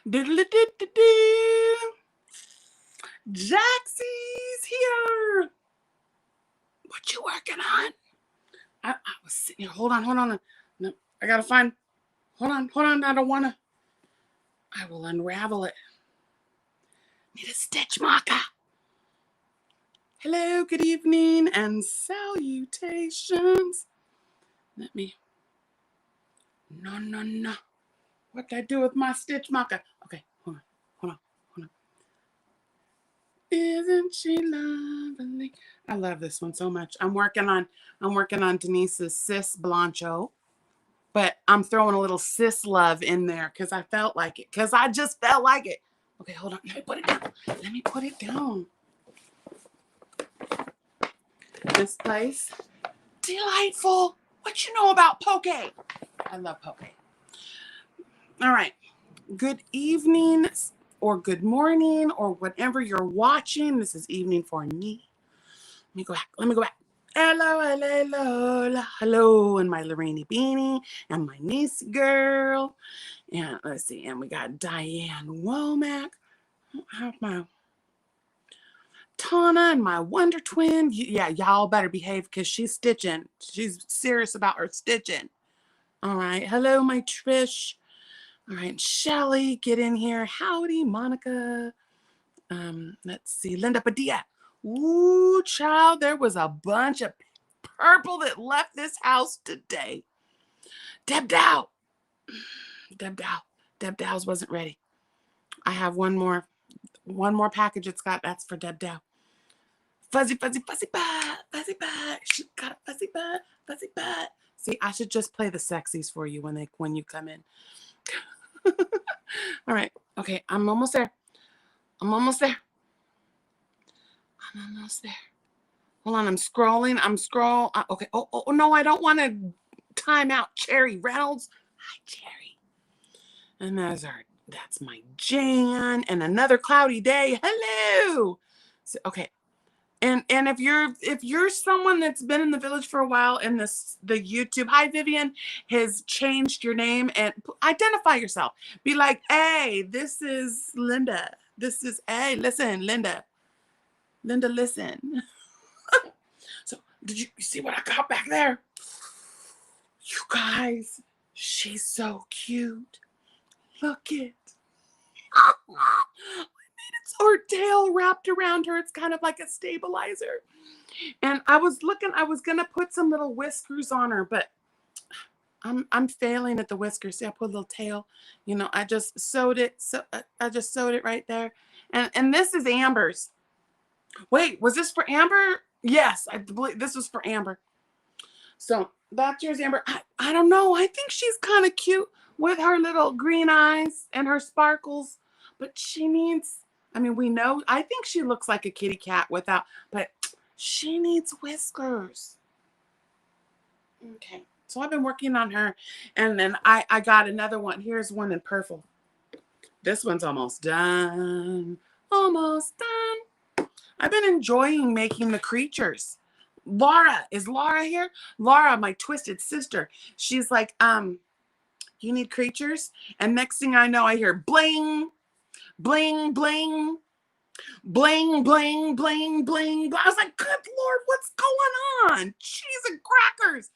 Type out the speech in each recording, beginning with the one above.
Diddle-a-doo-doo-doo. Jaxie's here. What you working on? I was sitting here. Hold on. No, I gotta find. Hold on. I don't wanna. I will unravel it. Need a stitch marker. Hello, good evening, and salutations. Let me. No. What did I do with my stitch marker? Okay, hold on. Isn't she lovely? I love this one so much. I'm working on Denise's Sis Blancho, but I'm throwing a little sis love in there because I felt like it. Because I just felt like it. Okay, hold on. Let me put it down. This place, delightful. What you know about poke? I love poke. All right. Good evening or good morning or whatever you're watching. This is evening for me. Let me go back. Hello, and my Lorraine Beanie and my niece girl. And let's see, and we got Diane Womack. I have my Tana and my Wonder Twin. Yeah, y'all better behave because she's stitching. She's serious about her stitching. All right. Hello, my Trish. All right, Shelly, get in here. Howdy, Monica. Let's see, Linda Padilla. Ooh, child, there was a bunch of purple that left this house today. Deb Dow. Deb Dow's wasn't ready. I have one more package it's got. That's for Deb Dow. Fuzzy butt. She got a fuzzy butt. See, I should just play the sexies for you when you come in. All right. Okay, I'm almost there. Hold on, I'm scrolling. Okay. Oh, no, I don't want to time out Cherry Reynolds. Hi, Cherry. And that's my Jan. And another cloudy day. Hello. So, okay. And if you're someone that's been in the village for a while and the YouTube, hi Vivian, has changed your name and identify yourself. Be like, hey, this is Linda. Hey, listen, Linda. Linda, listen. So did you see what I got back there? You guys, she's so cute. Look it. Her tail wrapped around her. It's kind of like a stabilizer. And I was gonna put some little whiskers on her, but I'm failing at the whiskers. See, I put a little tail. I just sewed it. So I just sewed it right there. And this is Amber's. Wait, was this for Amber? Yes, I believe this was for Amber. So that's yours, Amber. I don't know. I think she's kind of cute with her little green eyes and her sparkles, but she needs. We know. I think she looks like a kitty cat but she needs whiskers. Okay. So I've been working on her, and then I got another one. Here's one in purple. This one's almost done. I've been enjoying making the creatures. Is Laura here? Laura, my twisted sister. She's like, you need creatures? And next thing I know, I hear bling, bling, bling, bling, bling, bling, bling. I was like, good Lord, what's going on? Cheese and crackers.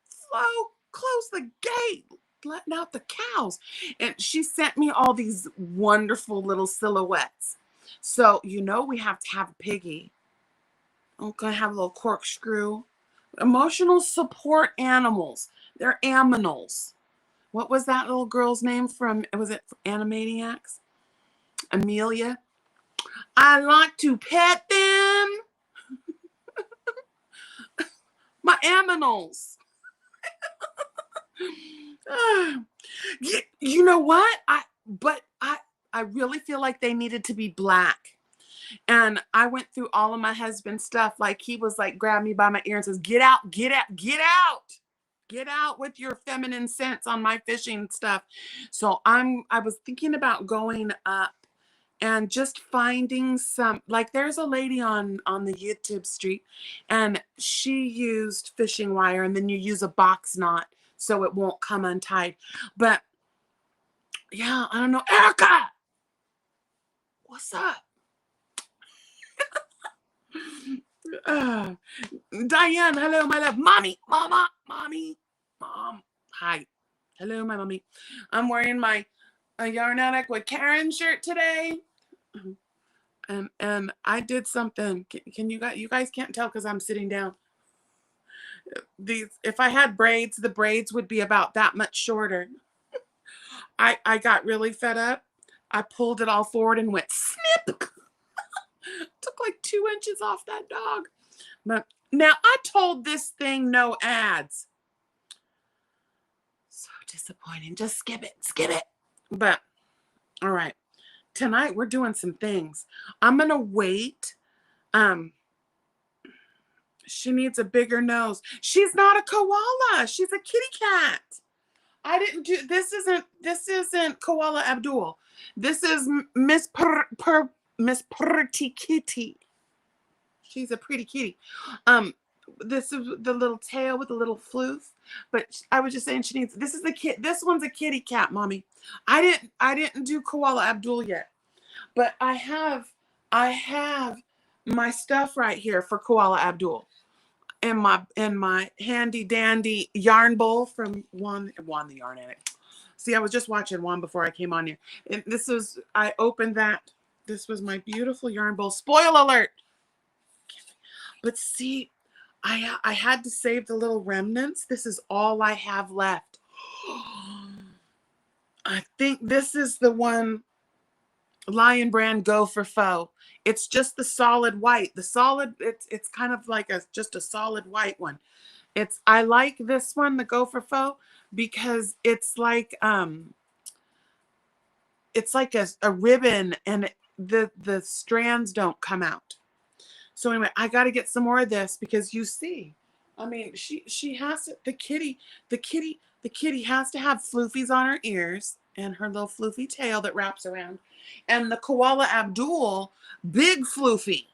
Flo, close the gate, letting out the cows. And she sent me all these wonderful little silhouettes. So, we have to have a piggy. I'm going to have a little corkscrew. Emotional support animals. They're aminals. What was that little girl's name was it Animaniacs? Amelia. I like to pet them. My aminals. You know what? I really feel like they needed to be black. And I went through all of my husband's stuff. Like he was like, grabbed me by my ear and says, get out with your feminine sense on my fishing stuff. So I was thinking about going up and just finding some, like there's a lady on the YouTube street and she used fishing wire and then you use a box knot so it won't come untied. But Yeah, I don't know. Erica, what's up? Uh, Diane, hello, my love. Mommy, mama, mommy, mom. Hi. Hello, my mommy. I'm wearing my Yarn Addict with Karen shirt today. And I did something. Can you guys can't tell because I'm sitting down. These, if I had braids, the braids would be about that much shorter. I got really fed up. I pulled it all forward and went snip. Took like 2 inches off that dog. But now I told this thing no ads. So disappointing. Just skip it. Skip it. But all right. Tonight we're doing some things. I'm gonna wait. She needs a bigger nose. She's not a koala. She's a kitty cat. I didn't do this isn't Koala Abdul. This is Miss Pretty Kitty. She's a pretty kitty. This is the little tail with the little floof. But I was just saying she needs this is the kit. This one's a kitty cat, mommy. I didn't do Koala Abdul yet. But I have my stuff right here for Koala Abdul. In my handy dandy yarn bowl from Juan the Yarn Addict. See, I was just watching Juan before I came on here. And I opened that. This was my beautiful yarn bowl. Spoil alert. But see, I had to save the little remnants. This is all I have left. I think this is the one Lion Brand Go for Faux. It's just the solid white. The solid, it's kind of like just a solid white one. I like this one, the Go for Faux, because it's like a ribbon and the strands don't come out. So anyway, I got to get some more of this because you see, I mean, she has to, the kitty has to have floofies on her ears and her little floofy tail that wraps around. And the Koala Abdul, big floofy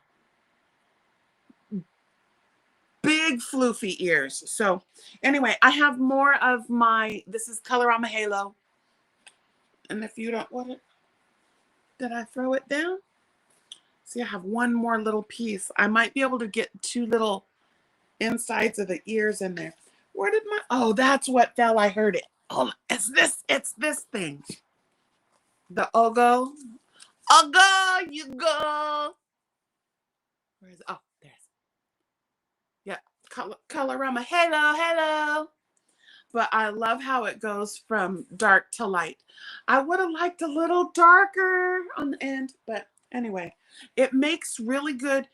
ears. So anyway, I have more of this is Colorama Halo. And if you don't want it, did I throw it down? See, I have one more little piece. I might be able to get 2 little insides of the ears in there. Where did oh, that's what fell. I heard it. Oh, it's this thing. The Ogo. Ogo, you go. Where is it? Oh, there's. Yeah, Colorama. Hello. But I love how it goes from dark to light. I would have liked a little darker on the end, but anyway, it makes really good.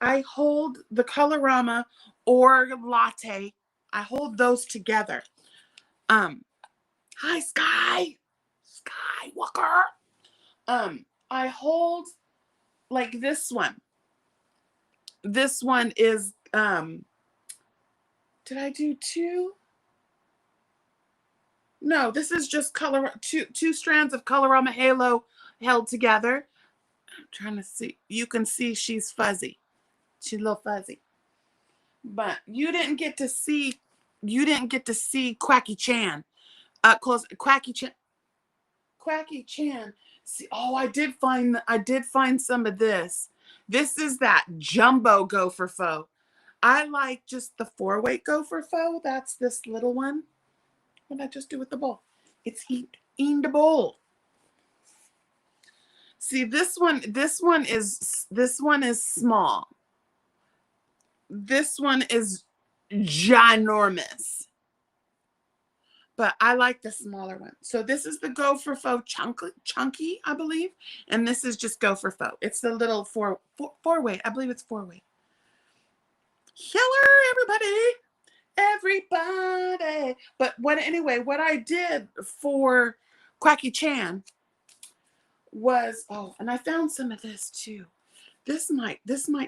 I hold the Colorama or latte. I hold those together. Hi Skywalker. I hold like this one. This one is did I do 2? No, this is just two strands of Colorama Halo held together. I'm trying to see. You can see she's fuzzy. She's a little fuzzy. But you didn't get to see Quacky Chan. Close Quacky Chan. See, oh, I did find some of this. This is that jumbo gopher faux. I like just the 4-weight gopher faux. That's this little one. What did I just do with the bowl? It's in the bowl. See, this one is small. This one is ginormous. But I like the smaller one. So this is the Go for Faux chunky, I believe. And this is just Go for Faux. It's the little four-weight. I believe it's 4-weight. Hello, everybody. But what I did for Quacky Chan was, and I found some of this too. This might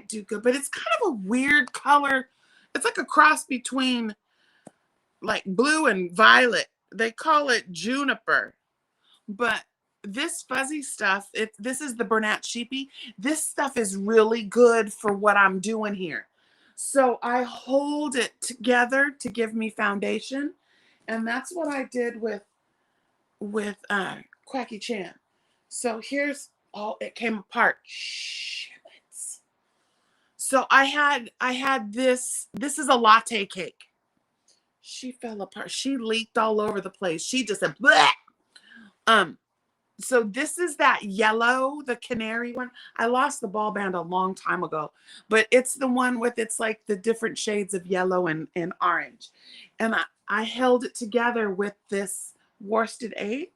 do good, but it's kind of a weird color. It's like a cross between like blue and violet. They call it juniper. But this fuzzy stuff, this is the Bernat Sheepy. This stuff is really good for what I'm doing here. So I hold it together to give me foundation. And that's what I did with Quacky Chan. So here's, oh, it came apart. Shh. So I had this is a latte cake. She fell apart. She leaked all over the place. She just said, bleh. Um, so this is that yellow, the canary one. I lost the ball band a long time ago, but it's the one with, it's like the different shades of yellow and orange. And I held it together with this worsted 8.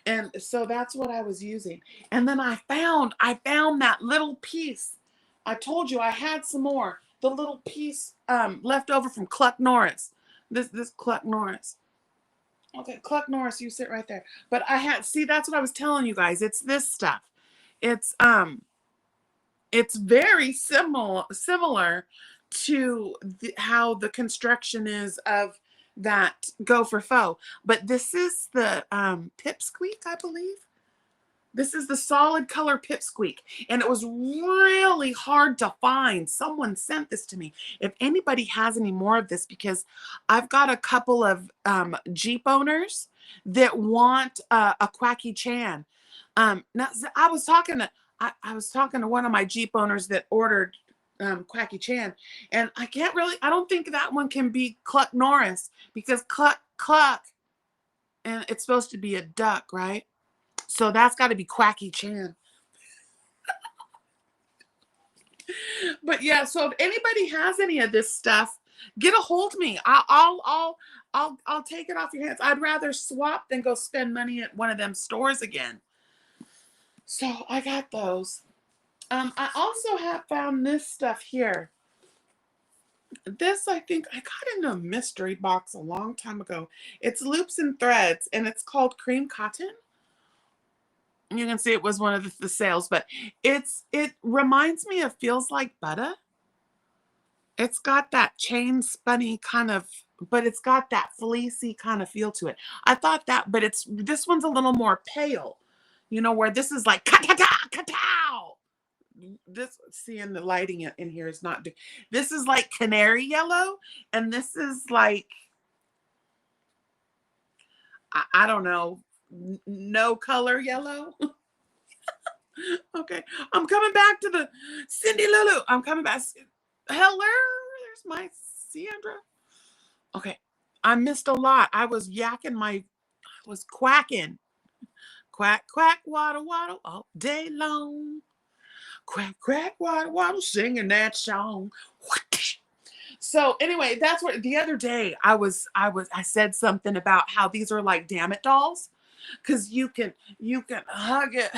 And so that's what I was using. And then I found that little piece. I told you I had some more. The little piece left over from Cluck Norris. This Cluck Norris. Okay, Cluck Norris, you sit right there. But I had, see, that's what I was telling you guys. It's this stuff. It's it's very similar to how the construction is of that Gopher Faux. But this is the Pipsqueak, I believe. This is the solid color Pipsqueak, and it was really hard to find. Someone sent this to me. If anybody has any more of this, because I've got a couple of Jeep owners that want a Quacky Chan. Now I was talking to I was talking to one of my Jeep owners that ordered Quacky Chan, and I can't really. I don't think that one can be Cluck Norris, because Cluck, and it's supposed to be a duck, right? So that's got to be Quacky Chan. But yeah, so if anybody has any of this stuff, get a hold of me. I'll take it off your hands. I'd rather swap than go spend money at one of them stores again. So I got those. I also have found this stuff here. This, I think I got in a mystery box a long time ago. It's loops and threads, and it's called cream cotton. You can see it was one of the sales, but it reminds me of Feels Like Butter. It's got that chain spunny kind of, but it's got that fleecy kind of feel to it. I thought that, but this one's a little more pale, you know, where this is like ka-ta-ta. This, seeing the lighting in here is not, this is like canary yellow, and this is like, I don't know, no color yellow. Okay, I'm coming back to the Cindy Lulu. I'm coming back. Hello, there's my Sandra. Okay, I missed a lot. I was I was quacking. Quack, quack, waddle, waddle, all day long. Quack, quack, waddle, waddle, singing that song. So anyway, that's what the other day I said something about how these are like damn it dolls, because you can hug it.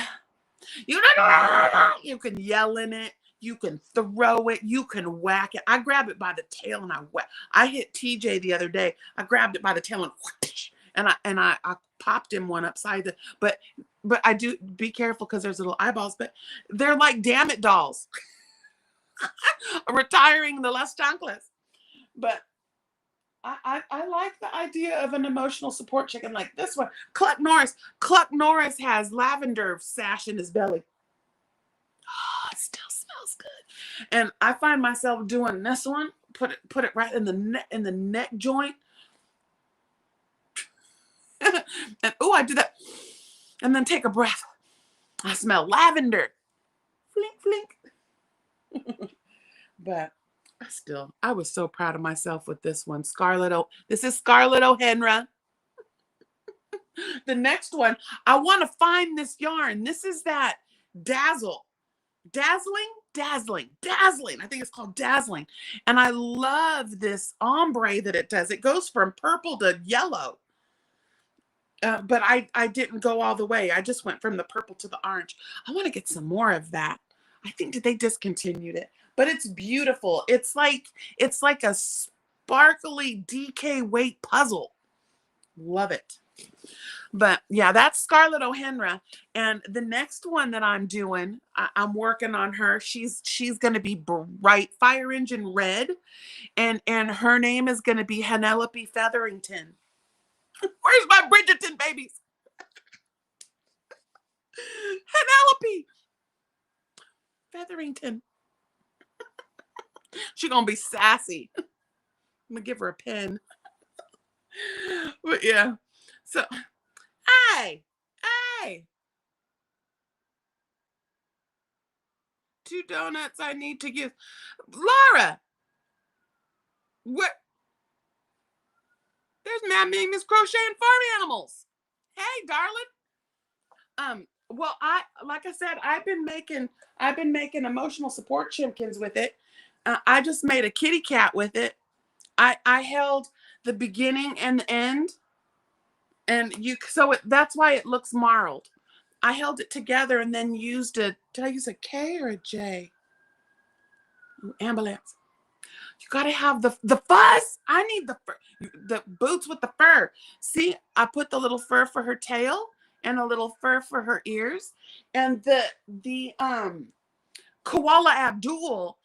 You can yell in it. You can throw it. You can whack it. I grab it by the tail and I whack. I hit TJ the other day. I grabbed it by the tail and whoosh, and I popped him one upside the. But I do be careful because there's little eyeballs. But they're like damn it dolls. Retiring the Les Chanclas. But I like the idea of an emotional support chicken like this one. Cluck Norris. Cluck Norris has lavender sash in his belly. Oh, it still smells good. And I find myself doing this one. Put it right in the neck joint. And oh, I do that. And then take a breath. I smell lavender. Flink, flink. But I was so proud of myself with this one. This is Scarlett O'Henra. The next one, I want to find this yarn. This is that Dazzling. I think it's called Dazzling. And I love this ombre that it does. It goes from purple to yellow. But I didn't go all the way. I just went from the purple to the orange. I want to get some more of that. I think that they discontinued it, but it's beautiful. It's like a sparkly DK weight puzzle. Love it. But yeah, that's Scarlett O'Henra. And the next one that I'm doing, I'm working on her. She's going to be bright fire engine red. And her name is going to be Penelope Featherington. Where's my Bridgerton babies? Penelope Featherington. She's going to be sassy. I'm going to give her a pen. But yeah. So, hey, hey, 2 donuts I need to give. Laura, what? There's Mad Miss Crochet and Farm Animals. Hey, darling. Well, like I said, I've been making emotional support chimkins with it. I just made a kitty cat with it. I held the beginning and the end, and that's why it looks marled. I held it together and then did I use a K or a J? Ambulance. You gotta have the fuzz. I need the boots with the fur. See, I put the little fur for her tail and a little fur for her ears, and the koala Abdul.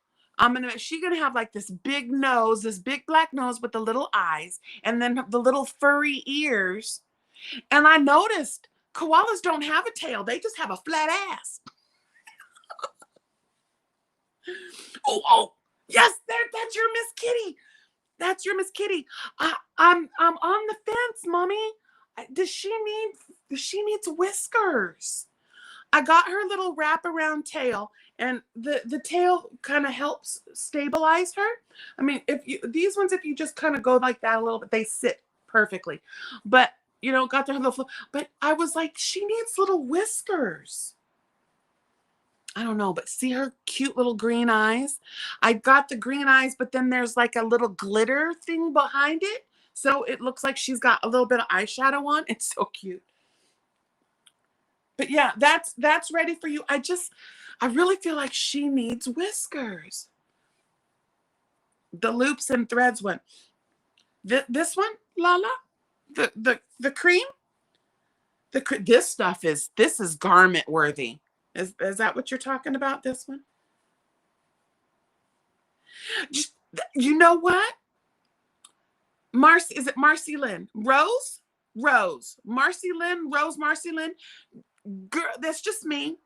She's gonna have like this big nose, this big black nose with the little eyes, and then the little furry ears. And I noticed koalas don't have a tail; they just have a flat ass. Oh, yes, that's your Miss Kitty. That's your Miss Kitty. I'm on the fence, mommy. She needs whiskers? I got her little wraparound tail, and the tail kind of helps stabilize her. I mean, if you just kind of go like that a little bit, they sit perfectly. But got their little. But I was like, she needs little whiskers. I don't know, but see her cute little green eyes? I got the green eyes, but then there's like a little glitter thing behind it. So it looks like she's got a little bit of eyeshadow on. It's so cute. But yeah, that's ready for you. I really feel like she needs whiskers. The loops and threads one. This one, Lala? The cream? This is garment worthy. Is that what you're talking about, this one? You know what? Is it Marcy Lynn? Rose? Rose. Marcy Lynn? Rose Marcy Lynn? Girl, that's just me.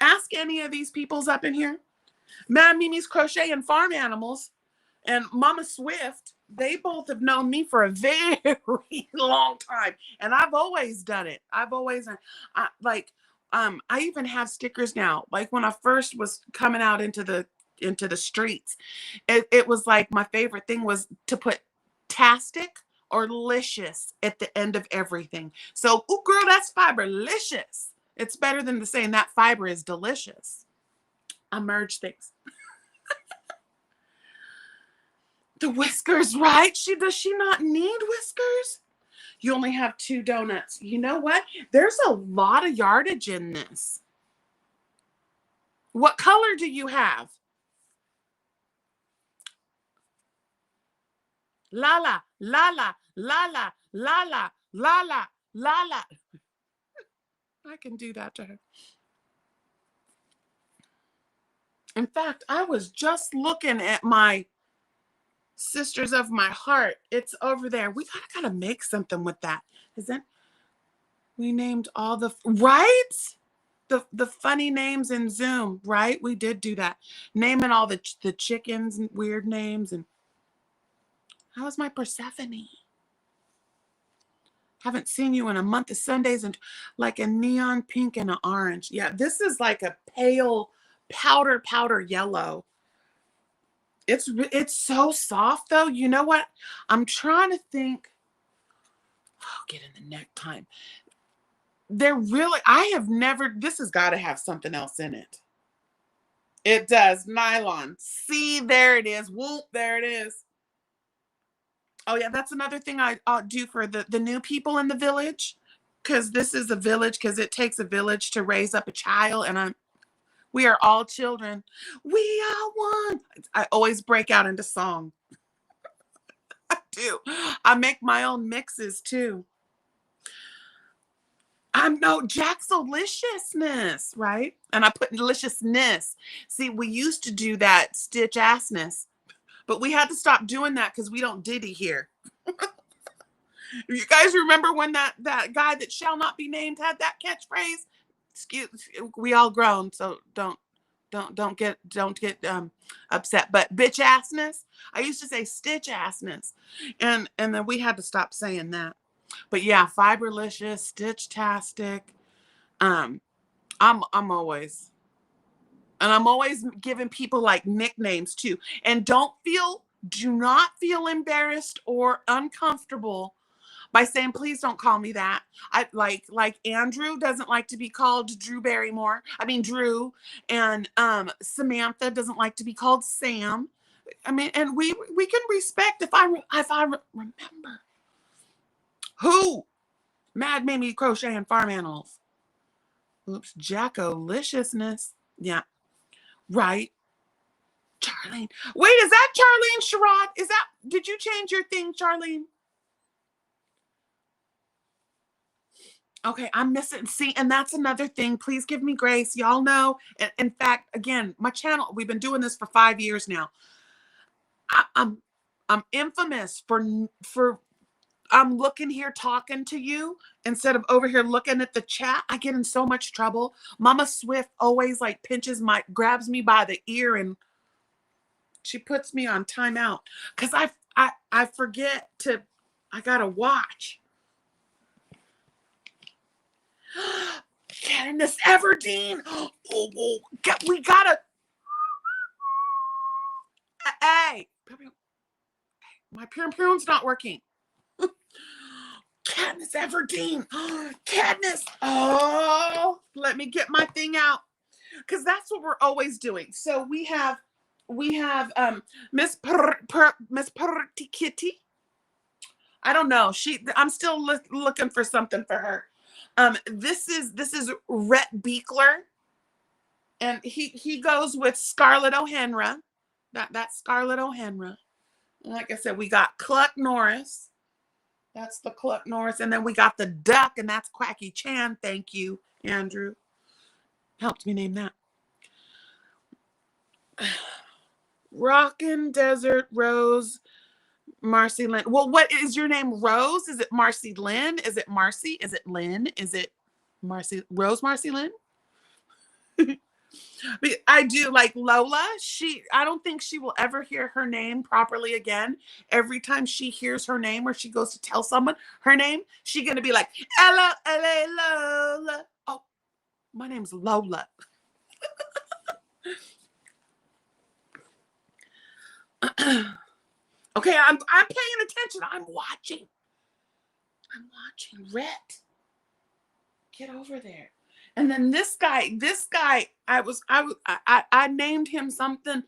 Ask any of these peoples up in here. Mad Mimi's Crochet and Farm Animals and Mama Swift, they both have known me for a very long time. And I've always done it. I even have stickers now. Like when I first was coming out into the streets, it was like my favorite thing was to put tastic or licious at the end of everything. So, oh girl, that's fiberlicious. It's better than saying that fiber is delicious. I merge things. The whiskers, right? Does she not need whiskers? You only have 2 donuts. You know what? There's a lot of yardage in this. What color do you have? Lala, Lala, Lala, Lala, Lala, Lala. I can do that to her. In fact, I was just looking at my Sisters of My Heart. It's over there. We gotta make something with that. Isn't we named all the right? The funny names in Zoom, right? We did do that. Naming all the chickens and weird names. And how was my Persephone? Haven't seen you in a month of Sundays, and like a neon pink and an orange. Yeah, this is like a pale powder yellow. It's so soft though. You know what? I'm trying to think. Oh, get in the neck time. This has got to have something else in it. It does. Nylon. See, there it is. Whoop, there it is. Oh yeah, that's another thing I'll do for the new people in the village. Because this is a village, because it takes a village to raise up a child, and we are all children. We are one. I always break out into song. I do. I make my own mixes too. I'm no Jacksaliciousness, right? And I put deliciousness. See, we used to do that stitch assness, but we had to stop doing that because we don't diddy here. You guys remember when that guy that shall not be named had that catchphrase? Excuse, we all grown, so don't get upset. But bitch assness, I used to say stitch assness, and then we had to stop saying that. But yeah, Fiberlicious, Stitch-tastic. Um, I'm always, and I'm always giving people like nicknames too. And do not feel embarrassed or uncomfortable by saying, please don't call me that. I like Andrew doesn't like to be called Drew Barrymore. I mean Drew, and Samantha doesn't like to be called Sam. I mean, and we can respect if I remember who Mad made me crochet and farm animals. Oops, Jacko-liciousness. Yeah, right. Charlene. Wait, is that Charlene Sherrod? Did you change your thing, Charlene? Okay, I'm missing. See, and that's another thing. Please give me grace. Y'all know. In fact, again, my channel, we've been doing this for 5 years now. I'm infamous for I'm looking here talking to you instead of over here looking at the chat. I get in so much trouble. Mama Swift always like grabs me by the ear and she puts me on timeout because I forget I gotta watch. Candace Everdeen. Oh, we gotta. Hey, my Pure's not working. Candace Everdeen. Katniss. Oh, let me get my thing out because that's what we're always doing. So we have Miss Pretty Kitty. I don't know. I'm still looking for something for her. This is Rhett Beekler, and he goes with Scarlett O'Henra. That's Scarlett O'Henra. And like I said, we got Cluck Norris. That's the Cluck Norris, and then we got the duck, and that's Quacky Chan. Thank you, Andrew. Helped me name that. Rockin' Desert Rose. Marcy Lynn. Well, what is your name? Rose? Is it Marcy Lynn? Is it Marcy? Is it Lynn? Is it Marcy? Rose Marcy Lynn? I do like Lola. I don't think she will ever hear her name properly again. Every time she hears her name or she goes to tell someone her name, she's going to be like, Ella, Lola. Oh, my name's Lola. Okay, I'm paying attention. I'm watching. Rhett. Get over there. And then this guy, I named him something,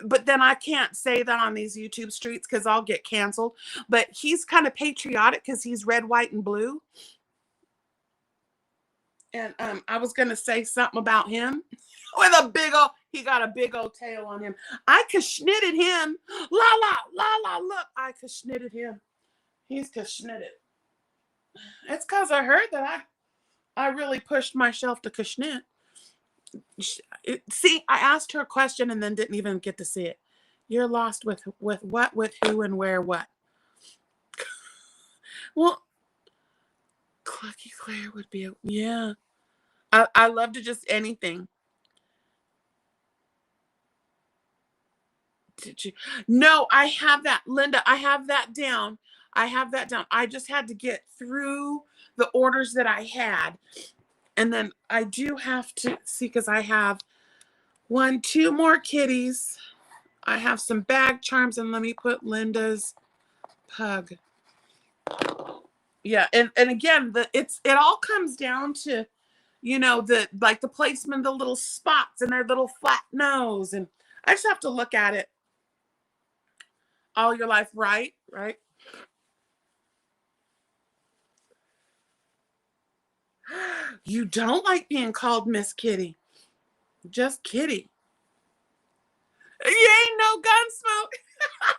but then I can't say that on these YouTube streets because I'll get canceled. But he's kind of patriotic because he's red, white, and blue. And I was gonna say something about him with he got a big old tail on him. I kashnitted him. La, look, I kashnitted him. He's kashnitted. It's because I heard that I really pushed myself to kashnit. See, I asked her a question and then didn't even get to see it. You're lost with what, with who, and where, what? Well, Clucky Claire would be yeah. I love to just anything. Did you? No, I have that, Linda. I have that down. I just had to get through the orders that I had. And then I do have to see because I have 2 more kitties. I have some bag charms, and let me put Linda's pug. Yeah, and again, it all comes down to, the placement of the little spots and their little flat nose, and I just have to look at it all your life, right? You don't like being called Miss Kitty. Just Kitty. You ain't no Gunsmoke. I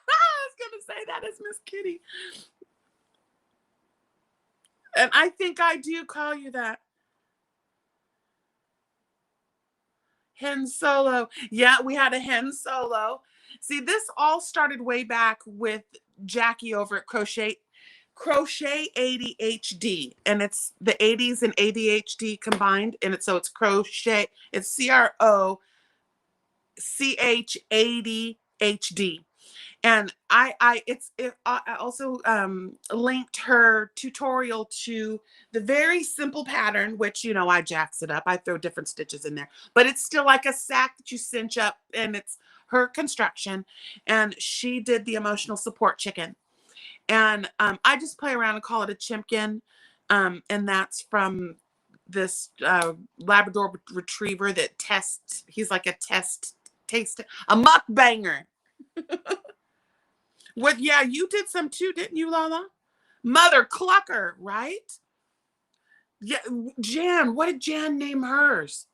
was going to say that as Miss Kitty. And I think I do call you that. Hen Solo. Yeah, we had a Hen Solo. See, this all started way back with Jackie over at Crochet ADHD, and it's the 80s and ADHD combined, and it's crochet. It's CROCH ADHD, And I also linked her tutorial to the very simple pattern, which, you know, I jacks it up. I throw different stitches in there, but it's still like a sack that you cinch up, and it's her construction. And she did the emotional support chicken. And I just play around and call it a chimpkin. And that's from this Labrador retriever that tests. He's like a a mukbanger. What? Yeah, you did some too, didn't you, Lala? Mother Clucker, right? Yeah, Jan. What did Jan name hers?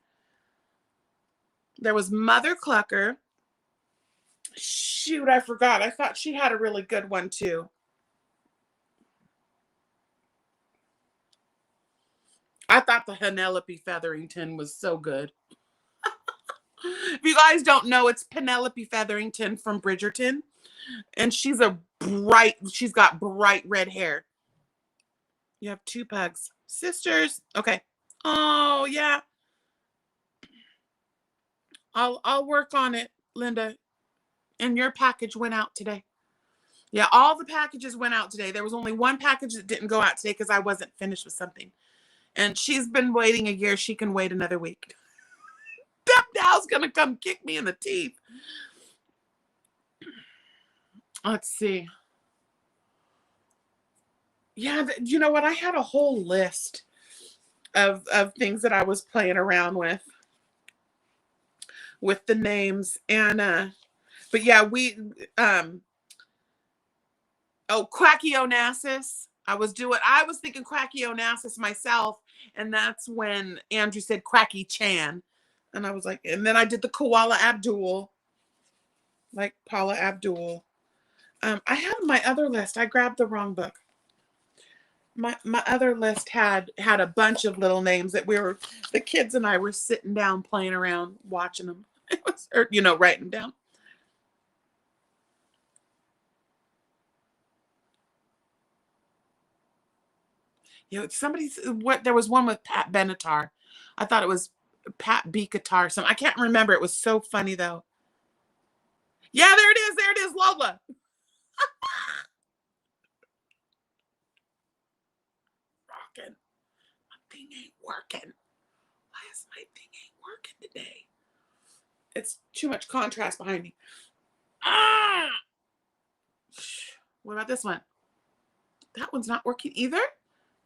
There was Mother Clucker. Shoot, I forgot. I thought she had a really good one too. I thought the Penelope Featherington was so good. If you guys don't know, it's Penelope Featherington from Bridgerton. And she's got bright red hair. You have two pugs. Sisters. Okay. Oh, yeah. I'll work on it, Linda. And your package went out today. Yeah, all the packages went out today. There was only one package that didn't go out today because I wasn't finished with something. And she's been waiting a year. She can wait another week. That Dow's gonna come kick me in the teeth. Let's see. Yeah, you know what? I had a whole list of things that I was playing around with the names. And but yeah, we Quacky Onassis. I was thinking Quacky Onassis myself, and that's when Andrew said Quacky Chan. And I was like, and then I did the Koala Abdul, like Paula Abdul. I have my other list. I grabbed the wrong book. My other list had a bunch of little names that the kids and I were sitting down playing around watching them. It was, or, you know, writing down. You know, there was one with Pat Benatar. I thought it was Pat Benatar. I can't remember. It was so funny though. Yeah, there it is. There it is, Lola. Rocking. My thing ain't working. Why is my thing ain't working today? It's too much contrast behind me. Ah! What about this one? That one's not working either.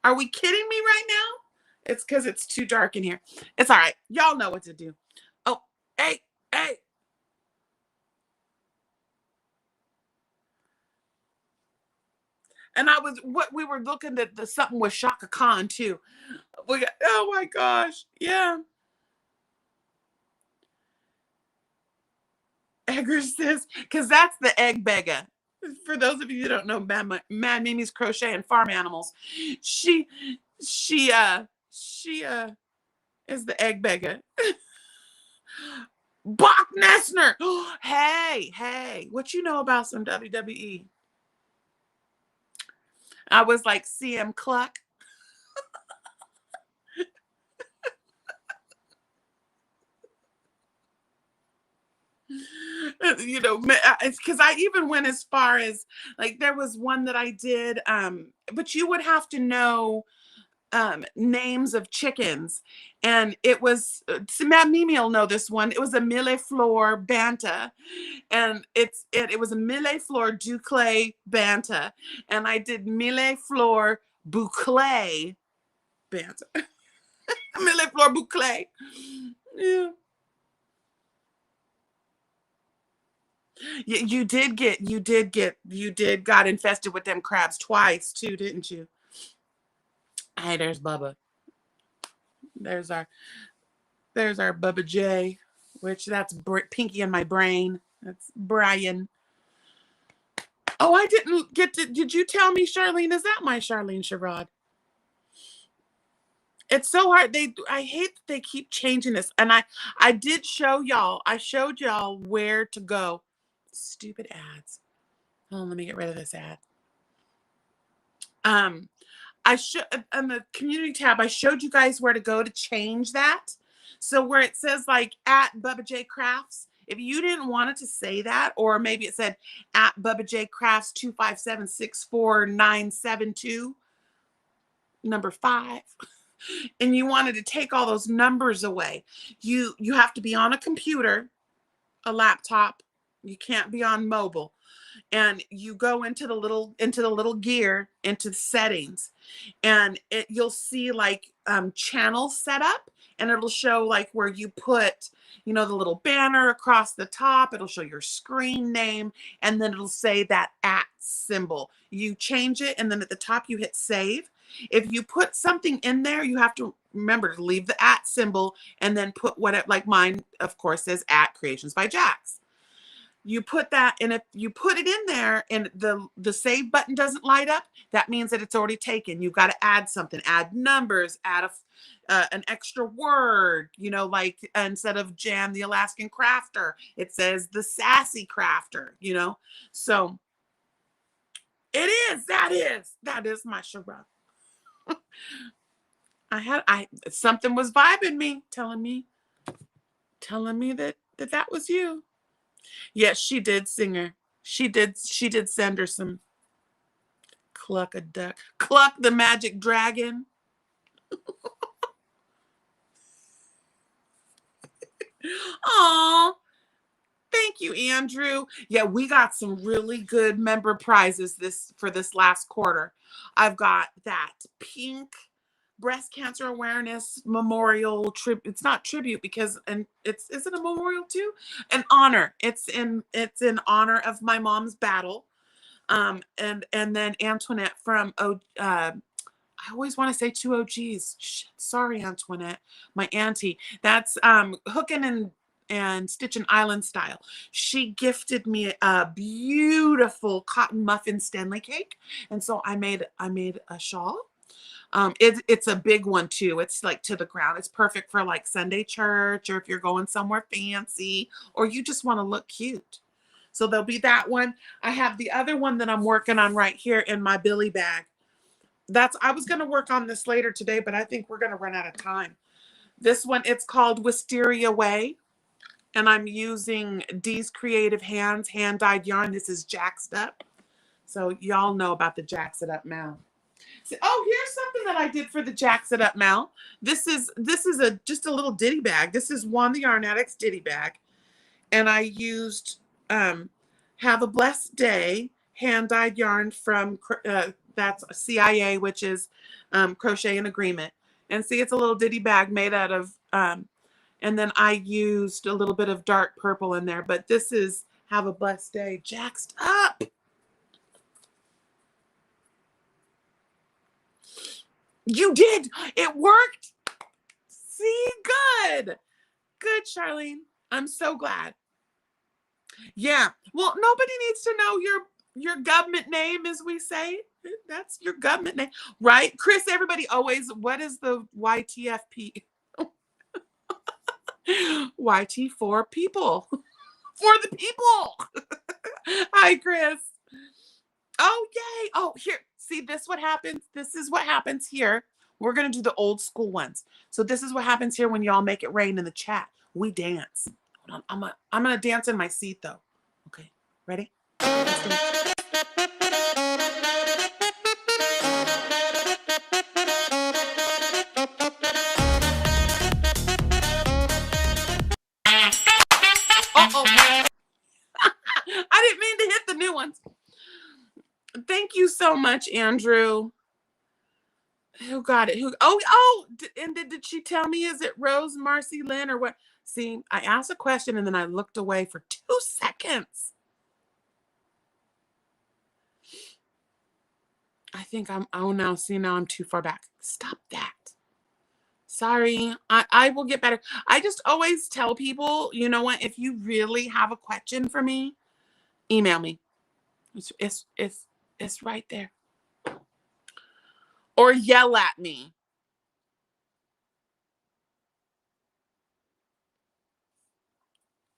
Are we kidding me right now? It's because it's too dark in here. It's all right. Y'all know what to do. Oh, hey, hey. And we were looking at something with Shaka Khan too. Oh my gosh. Yeah. Egger says, because that's the egg beggar. For those of you who don't know Mad Mimi's Crochet and Farm Animals, she she uh she is the egg beggar. Bach Nessner. Hey, what you know about some WWE? I was like CM Cluck. You know, it's because I even went as far as, like, there was one that I did, but you would have to know names of chickens, and it was Matt Mimi will know this one. It was a Mille Fleur Banta, and it was a Mille Fleur Duclay Banta, and I did Mille Fleur Bouclay Banta. Mille Fleur Bouclay. Yeah. You did got infested with them crabs twice too, didn't you? Hey, there's Bubba. There's our Bubba J, which that's Pinky in my brain. That's Brian. Oh, I didn't get to. Did you tell me, Charlene? Is that my Charlene Sherrod? It's so hard. I hate that they keep changing this. And I did show y'all. I showed y'all where to go. Stupid ads. Hold on, let me get rid of this ad. I should, on the community tab, I showed you guys where to go to change that. So where it says like at Bubba J Crafts, If you didn't want it to say that, or maybe it said at Bubba J Crafts 257-64972, number 5, and you wanted to take all those numbers away, you have to be on a computer, a laptop. You can't be on mobile. And you go into the little gear, into the settings, and you'll see like channel setup, and it'll show like where you put, you know, the little banner across the top. It'll show your screen name, and then it'll say that @ symbol. You change it, and then at the top you hit save. If you put something in there, you have to remember to leave the @ symbol and then put what it, like mine of course says @Creations by Jax. You put that, and if you put it in there and the save button doesn't light up, that means that it's already taken. You've got to add something, add numbers, add an extra word, you know, like instead of Jam the Alaskan Crafter, it says the Sassy Crafter, you know. So that is my Sharab. Something was vibing me, telling me that was you. Yes, she did sing her. She did send her some Cluck a Duck. Cluck the Magic Dragon. Aw. Thank you, Andrew. Yeah, we got some really good member prizes for this last quarter. I've got that pink breast cancer awareness memorial tribute. It's not tribute because, and is it a memorial too? An honor. It's in honor of my mom's battle. And then Antoinette from I always want to say 2 OGs. Shit, sorry, Antoinette, my auntie. That's hooking and stitching island style. She gifted me a beautiful cotton muffin Stanley cake, and so I made a shawl. It's a big one too. It's like to the ground. It's perfect for like Sunday church, or if you're going somewhere fancy, or you just want to look cute. So there'll be that one. I have the other one that I'm working on right here in my Billy bag. I was going to work on this later today, but I think we're going to run out of time. This one, it's called Wisteria Way, and I'm using Dee's Creative Hands hand-dyed yarn. This is Jaxed Up. So y'all know about the Jax It Up Mal. So, oh, here's something that I did for the Jax It Up Mal. This is just a little ditty bag. This is Juan the Yarn Addict's ditty bag, and I used Have a Blessed Day hand-dyed yarn from that's CIA, which is Crochet in Agreement. And see, it's a little ditty bag made out of, and then I used a little bit of dark purple in there, but this is Have a Blessed Day Jaxed Up. You did. It worked. See, good. Good, Charlene. I'm so glad. Yeah. Well, nobody needs to know your government name, as we say. That's your government name, right? Chris, everybody always, what is the YTFP? YT for people. For the people. Hi, Chris. Oh, yay. Oh, here. See, what happens. This is what happens here. We're going to do the old school ones. So this is what happens here when y'all make it rain in the chat. We dance. Hold on. I'm going to dance in my seat, though. Okay. Ready? Let's dance. Uh-oh. I didn't mean to hit the new ones. Thank you so much, Andrew. Who got it? And did she tell me, is it Rose, Marcy, Lynn, or what? See, I asked a question and then I looked away for 2 seconds. I think oh no, see, now I'm too far back. Stop that. Sorry, I will get better. I just always tell people, you know what, if you really have a question for me, email me. It's right there. Or yell at me.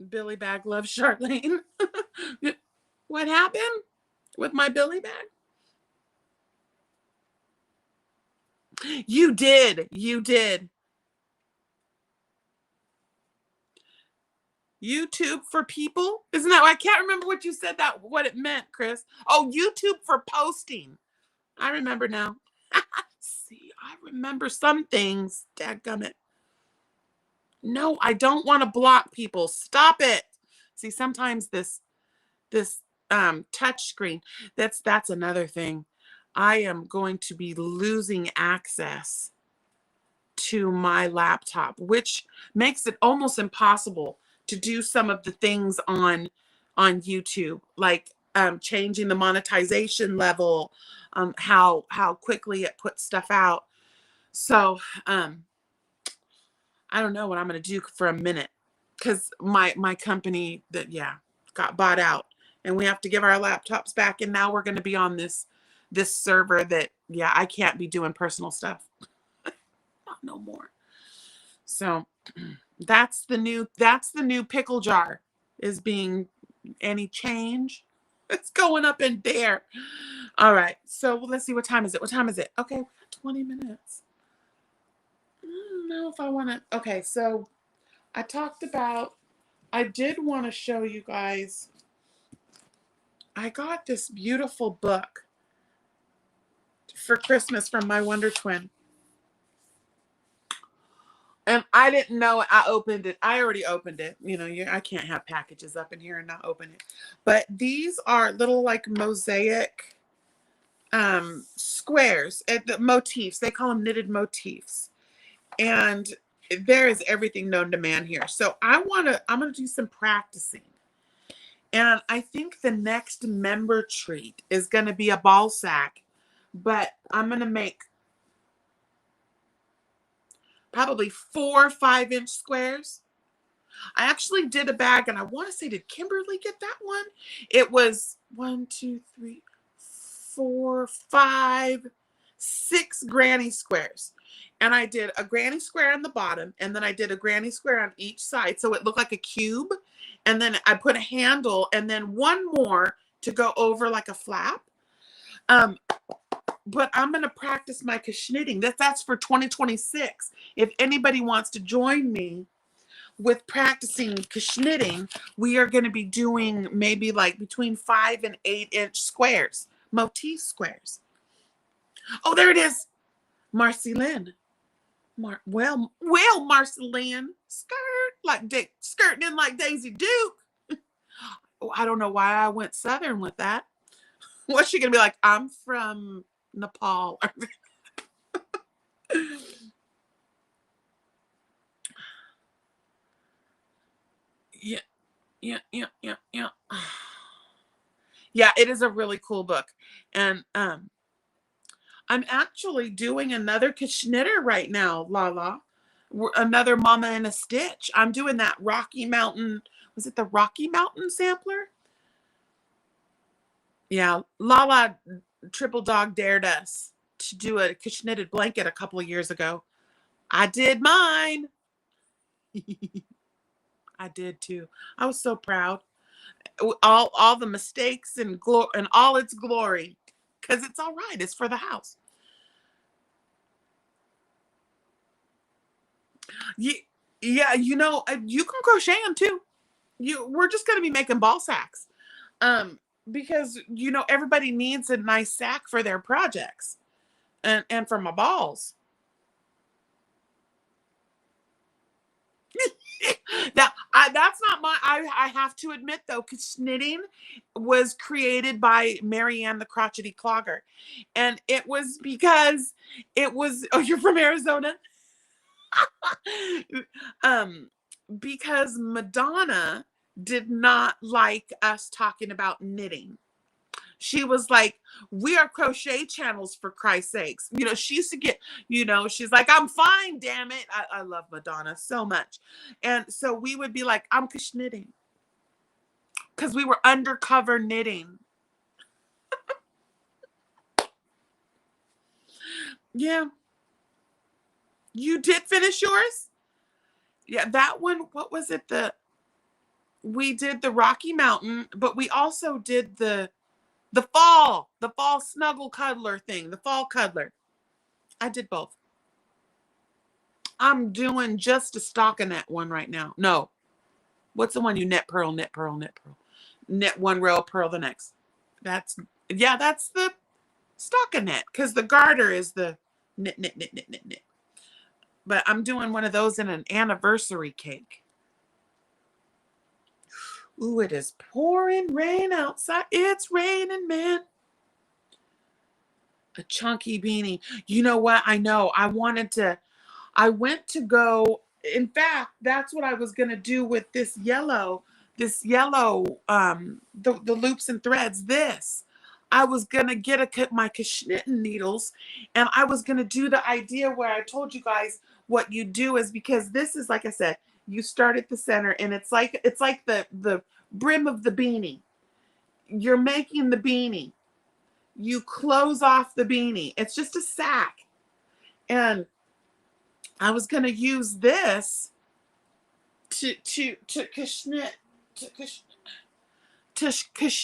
Billy bag loves Charlene. What happened with my Billy bag? You did. YouTube for people? Isn't that, I can't remember what you said what it meant, Chris. Oh, YouTube for posting. I remember now. See, I remember some things. Dadgummit. No, I don't want to block people. Stop it. See, sometimes this touch screen, that's another thing. I am going to be losing access to my laptop, which makes it almost impossible to do some of the things on YouTube, like changing the monetization level, how quickly it puts stuff out. So I don't know what I'm gonna do for a minute, because my company that, yeah, got bought out, and we have to give our laptops back, and now we're gonna be on this server that, yeah, I can't be doing personal stuff. Not no more. So that's the new pickle jar is being, any change. It's going up in there. All right. So let's see, what time is it? What time is it? Okay, we got 20 minutes. I don't know if I want to. Okay, so I did want to show you guys. I got this beautiful book for Christmas from my Wonder Twin. And I didn't know, I opened it. I already opened it. You know, I can't have packages up in here and not open it. But these are little like mosaic squares, the motifs. They call them knitted motifs. And there is everything known to man here. So I'm gonna do some practicing. And I think the next member treat is gonna be a ball sack, but I'm gonna make probably 4 5-inch squares. I actually did a bag, and I want to say, did Kimberly get that one? It was 1, 2, 3, 4, 5, 6 granny squares. And I did a granny square on the bottom, and then I did a granny square on each side, so it looked like a cube. And then I put a handle, and then one more to go over like a flap. But I'm going to practice my knitting. That's for 2026. If anybody wants to join me with practicing knitting, we are going to be doing maybe like between 5 and 8-inch squares, motif squares. Oh, there it is. Marcy Lynn. Well, Marcy Lynn, skirting in like Daisy Duke. Oh, I don't know why I went Southern with that. What's she going to be like? I'm from Nepal. Yeah. Yeah. Yeah, it is a really cool book. And I'm actually doing another knitter right now, Lala. Another Mama in a Stitch. I'm doing that Rocky Mountain. Was it the Rocky Mountain sampler? Yeah, Lala Triple Dog dared us to do a knitted blanket a couple of years ago. I did mine. I did too. I was so proud. All the mistakes and all its glory, because it's all right. It's for the house. Yeah, you can crochet them too. We're just going to be making ball sacks, because everybody needs a nice sack for their projects, and for my balls. That's not my. I have to admit though, because knitting was created by Marianne the Crotchety Clogger, and it was because it was. Oh, you're from Arizona. Because Madonna did not like us talking about knitting. She was like, we are crochet channels, for Christ's sakes. She used to get, she's like, I'm fine, damn it. I love Madonna so much. And so we would be like, I'm knitting. Because we were undercover knitting. Yeah. You did finish yours? Yeah, that one, what was it? We did the Rocky Mountain, but we also did the fall snuggle cuddler thing, the fall cuddler. I did both. I'm doing just a stockinette one right now. No, What's the one you knit, purl, knit, purl, knit, purl? Knit one row, purl the next. That's the stockinette, because the garter is the knit, knit, knit, knit, knit, knit. But I'm doing one of those in an anniversary cake. Ooh, it is pouring rain outside. It's raining, man. A chunky beanie. You know what? I know. I went to go. In fact, that's what I was going to do with this yellow, the loops and threads. I was going to get my Knitting needles, and I was going to do the idea where I told you guys what you do is, because this is, like I said, you start at the center, and it's like the brim of the beanie. You're making the beanie. You close off the beanie. It's just a sack. And I was going to use this to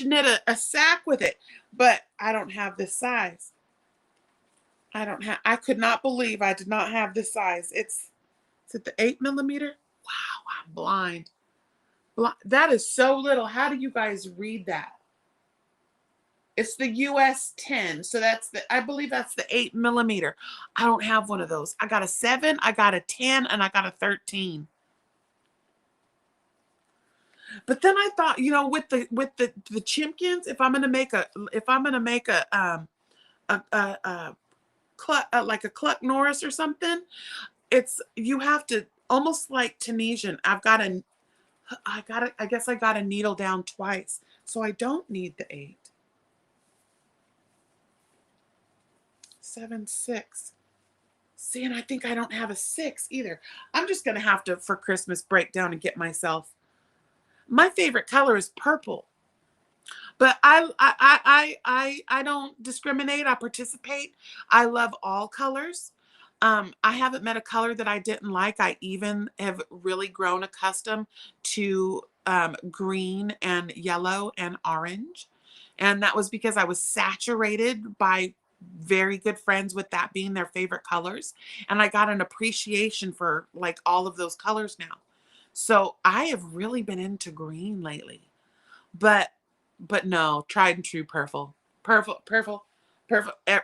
knit a sack with it, but I don't have this size. I could not believe I did not have this size. Is it the 8mm? Wow, I'm blind. That is so little. How do you guys read that? It's the US 10. So I believe that's the 8mm. I don't have one of those. I got a 7, I got a 10, and I got a 13. But then I thought, with the chimkins, if I'm gonna make a like a Cluck Norris or something, you have to almost like Tunisian. I guess I got to needle down twice, so I don't need the 8. 7, 6. See, and I think I don't have a 6 either. I'm just gonna have to, for Christmas, break down and get myself. My favorite color is purple, but I don't discriminate. I participate. I love all colors. I haven't met a color that I didn't like. I even have really grown accustomed to green and yellow and orange, and that was because I was saturated by very good friends with that being their favorite colors, and I got an appreciation for like all of those colors now. So I have really been into green lately, but no, tried and true purple.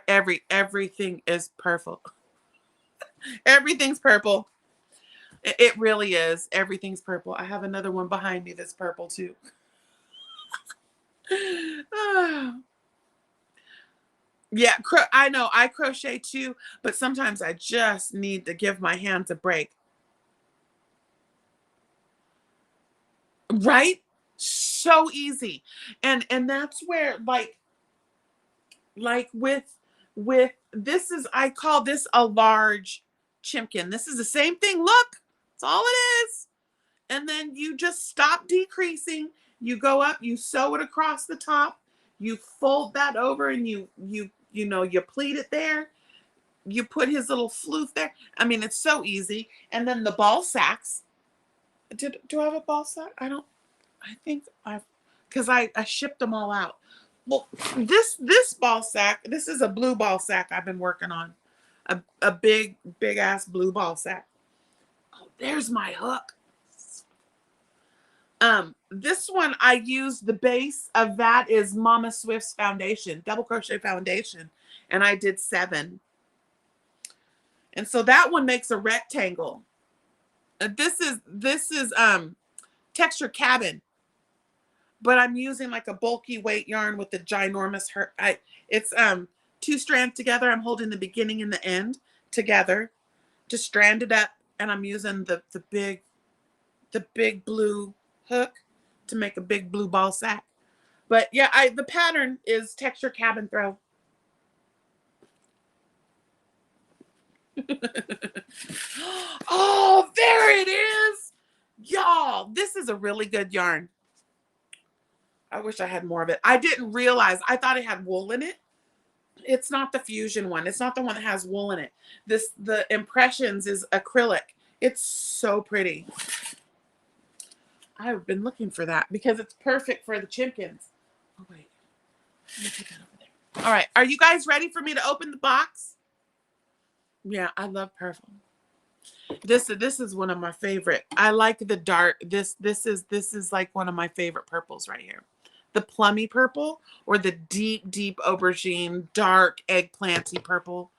Everything is purple. Everything's purple. It really is. Everything's purple. I have another one behind me that's purple too. Yeah, I know I crochet too, but sometimes I just need to give my hands a break. Right? So easy. And that's where like with this is, I call this a large chimkin. This is the same thing. Look, that's all it is. And then you just stop decreasing. You go up, you sew it across the top, you fold that over, and you pleat it there. You put his little floof there. I mean, it's so easy. And then the ball sacks. Do I have a ball sack? I think because I shipped them all out. Well, this ball sack, this is a blue ball sack I've been working on. A big ass blue ball sack. Oh, there's my hook. This one, I used the base of that is Mama Swift's foundation, double crochet foundation, and I did 7. And so that one makes a rectangle. This is texture cabin, but I'm using like a bulky weight yarn with the ginormous it's 2 strands together. I'm holding the beginning and the end together to strand it up, and I'm using the big blue hook to make a big blue ball sack. But yeah, the pattern is texture cabin throw. Oh, there it is. Y'all, this is a really good yarn. I wish I had more of it. I didn't realize. I thought it had wool in it. It's not the fusion one. It's not the one that has wool in it. The Impressions is acrylic. It's so pretty. I've been looking for that because it's perfect for the chimkins. Oh, wait. Let me put that over there. All right. Are you guys ready for me to open the box? Yeah, I love purple. This is one of my favorite. I like the dark. This is like one of my favorite purples right here. The plummy purple or the deep aubergine, dark eggplanty purple.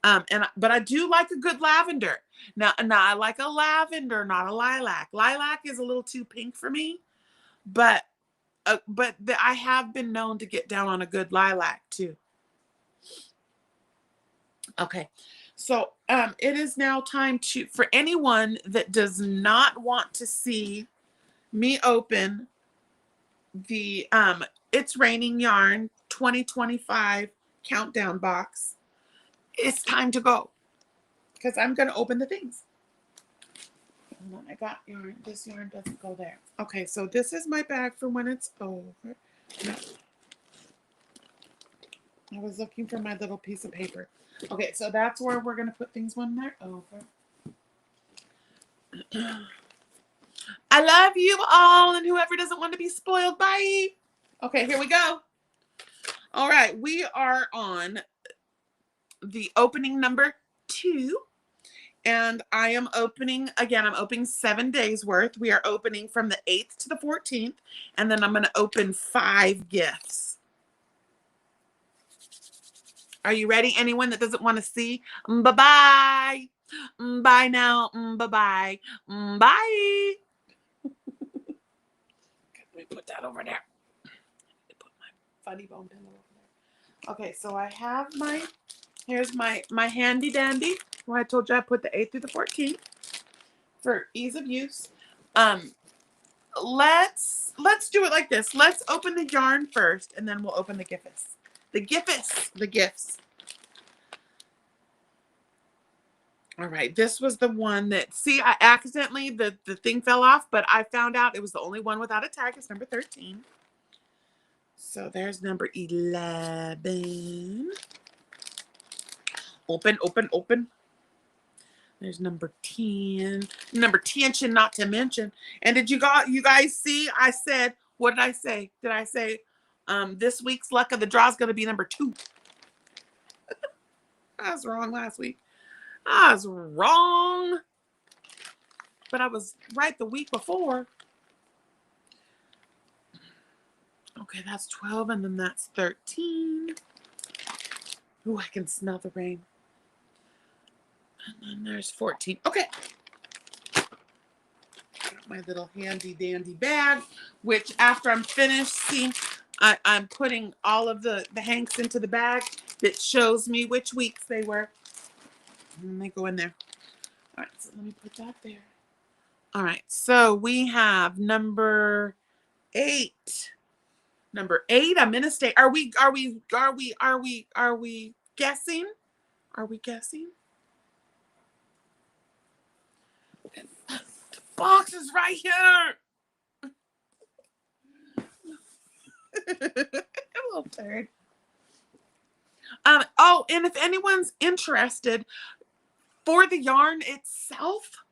But I do like a good lavender. Now I like a lavender, not a lilac. Lilac is a little too pink for me, but I have been known to get down on a good lilac too. Okay, so it is now time for anyone that does not want to see me open the It's Raining Yarn 2025 countdown box. It's time to go because I'm going to open the things. Hold on, I got yarn. This yarn doesn't go there. Okay, so this is my bag for when it's over. No. I was looking for my little piece of paper. Okay, so that's where we're going to put things when they're over. I love you all, and whoever doesn't want to be spoiled, bye. Okay, here we go. All right, we are on the opening number 2. And I am opening, again, I'm opening 7 days worth. We are opening from the 8th to the 14th. And then I'm going to open 5 gifts. Are you ready? Anyone that doesn't want to see? Bye-bye. Bye now. Bye-bye. Bye. Let me put that over there. Put my funny bone pillow over there. Okay, so I have here's my handy dandy. Well, I told you I put the 8th through the 14th for ease of use. Let's do it like this. Let's open the yarn first, and then we'll open the gifts. The gifts. All right, this was the one that, see, I accidentally, the thing fell off, but I found out it was the only one without a tag. It's number 13. So there's number 11. Open. There's number 10. Number 10, not to mention. And did you guys see? I said, what did I say? Did I say this week's luck of the draw is going to be number 2? I was wrong last week. I was wrong. But I was right the week before. Okay, that's 12, and then that's 13. Ooh, I can smell the rain. And then there's 14. Okay. Got my little handy dandy bag, which after I'm finished, see, I'm putting all of the hanks into the bag that shows me which weeks they were. And they go in there. All right, so let me put that there. All right, so we have number 8. Number 8, I'm gonna stay. Are we guessing? Are we guessing? The box is right here. A little turd. Oh, and if anyone's interested, for the yarn itself,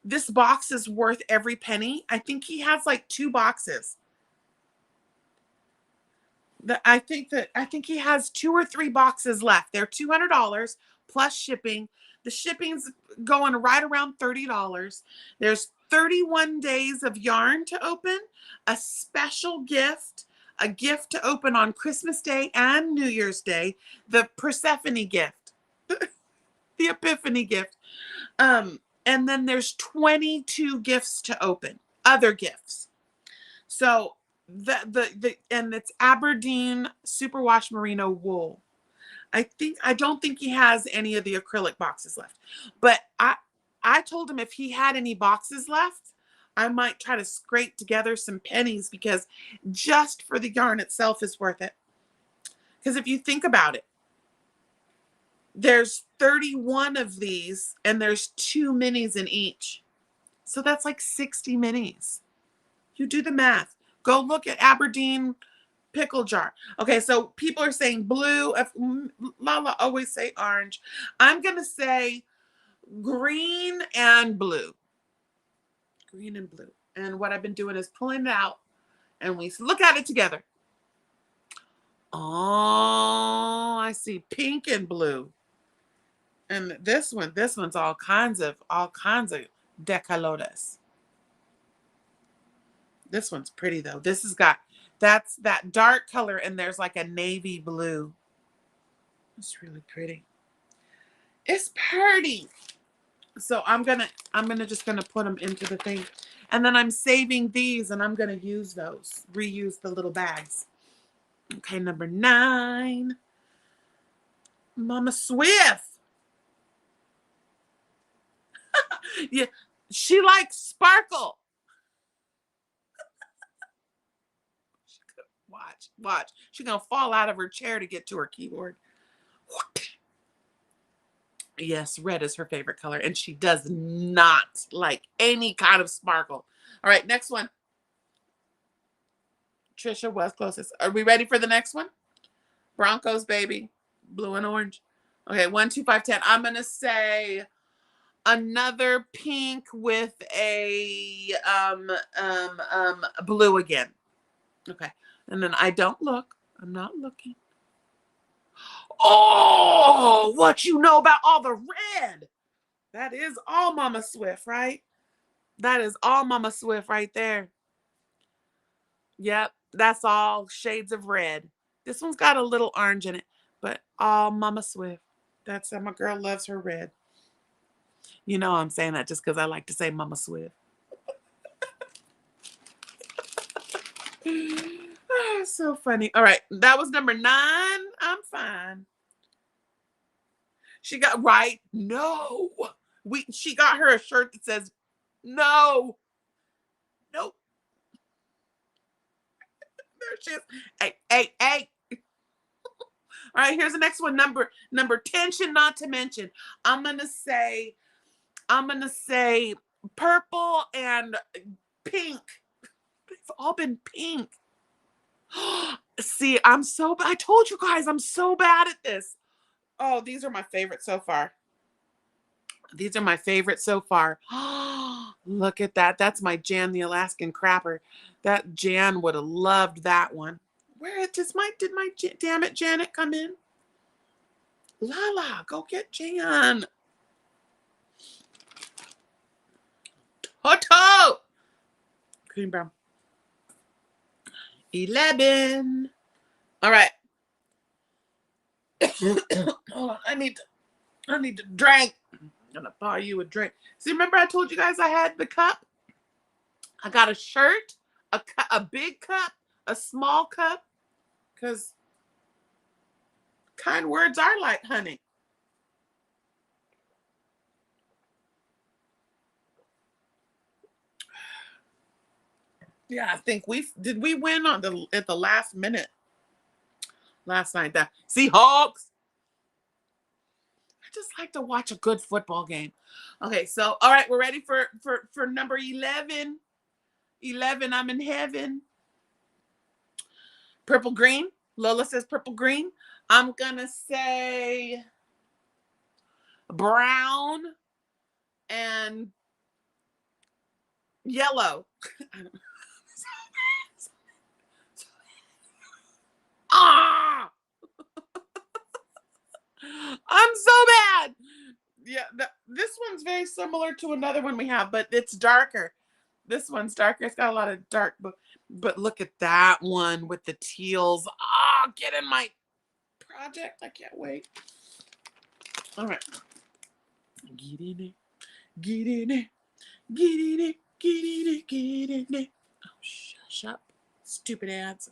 this box is worth every penny. I think he has like 2 boxes. I think he has 2 or 3 boxes left. They're $200 plus shipping. The shipping's going right around $30. There's 31 days of yarn to open, a special gift, a gift to open on Christmas Day and New Year's Day, the Persephone gift, the Epiphany gift. And then there's 22 gifts to open, other gifts. So and it's Aberdeen superwash merino wool. I don't think he has any of the acrylic boxes left, but I told him if he had any boxes left, I might try to scrape together some pennies, because just for the yarn itself is worth it. Because if you think about it, there's 31 of these and there's 2 minis in each. So that's like 60 minis. You do the math. Go look at Aberdeen pickle jar. Okay, so people are saying blue. Lala always say orange. I'm going to say green and blue. Green and blue. And what I've been doing is pulling it out, and we look at it together. Oh, I see pink and blue. And this one's all kinds of decolotes. This one's pretty though. This has got that's that dark color and there's like a navy blue. It's really pretty. It's pretty. So I'm just gonna put them into the thing. And then I'm saving these and I'm gonna use those. Reuse the little bags. Okay, number 9. Mama Swift. Yeah, she likes sparkle. Watch. She's gonna fall out of her chair to get to her keyboard. Yes, red is her favorite color, and she does not like any kind of sparkle. All right, next one. Trisha was closest. Are we ready for the next one? Broncos, baby. Blue and orange. Okay, 1, 2, 5, 10. I'm gonna say another pink with a blue again. Okay. And then I don't look. I'm not looking. Oh, what you know about all the red? That is all Mama Swift, right? That is all Mama Swift right there. Yep, that's all shades of red. This one's got a little orange in it, but all Mama Swift. That's how my girl loves her red. You know I'm saying that just because I like to say Mama Swift. Oh, so funny. All right, that was number 9. I'm fine. She got right. No. She got her a shirt that says no. Nope. There she is. Hey. All right, here's the next one. Number 10, not to mention. I'm gonna say purple and pink. They've all been pink. See, I told you guys I'm so bad at this. Oh, these are my favorite so far. These are my favorite so far. Look at that. That's my Jan the Alaskan Crapper. That Jan would have loved that one. Where did my damn it Janet come in? Lala, go get Jan. Toto. Cream brown. 11. All right. Hold on. I need to drink. I'm gonna buy you a drink. See, remember I told you guys I had the cup? I got a shirt, a big cup, a small cup, because kind words are like honey. Yeah, I think did we win at the last minute last night? That Seahawks. I just like to watch a good football game. Okay, so all right, we're ready for number 11. 11, I'm in heaven. Purple green. Lola says purple green. I'm gonna say brown and yellow. Ah! I'm so bad. Yeah, this one's very similar to another one we have, but it's darker. This one's darker. It's got a lot of dark, but look at that one with the teals. Ah, get in my project. I can't wait. All right. Get in it. Get in it. Get in it. Get in it. Get in it. Oh, shush up. Stupid ads.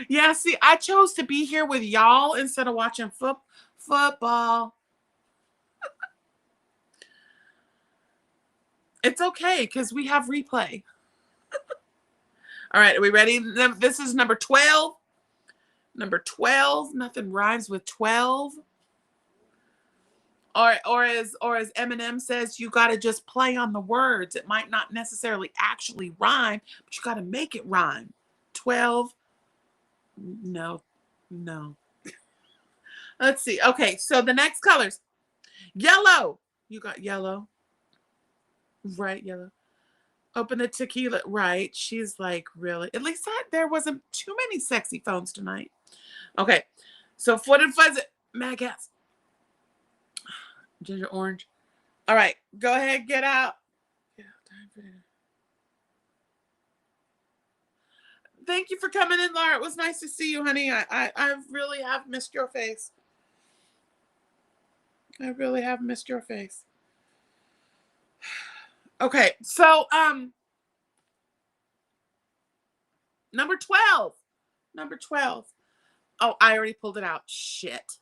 Yeah, see, I chose to be here with y'all instead of watching football. It's okay because we have replay. All right, are we ready? This is number 12. Number 12. Nothing rhymes with 12. Or as Eminem says, you got to just play on the words. It might not necessarily actually rhyme, but you got to make it rhyme. 12. No. Let's see. Okay, so the next colors. Yellow. You got yellow. Right, yellow. Open the tequila. Right. She's like, really? At least there wasn't too many sexy phones tonight. Okay. So Foot and Fuzz, Mad Cats, ginger orange. All right. Go ahead. Get out. Get out. Time for dinner. Thank you for coming in, Laura. It was nice to see you, honey. I really have missed your face. I really have missed your face. Okay, so number 12. Number 12. Oh, I already pulled it out. Shit.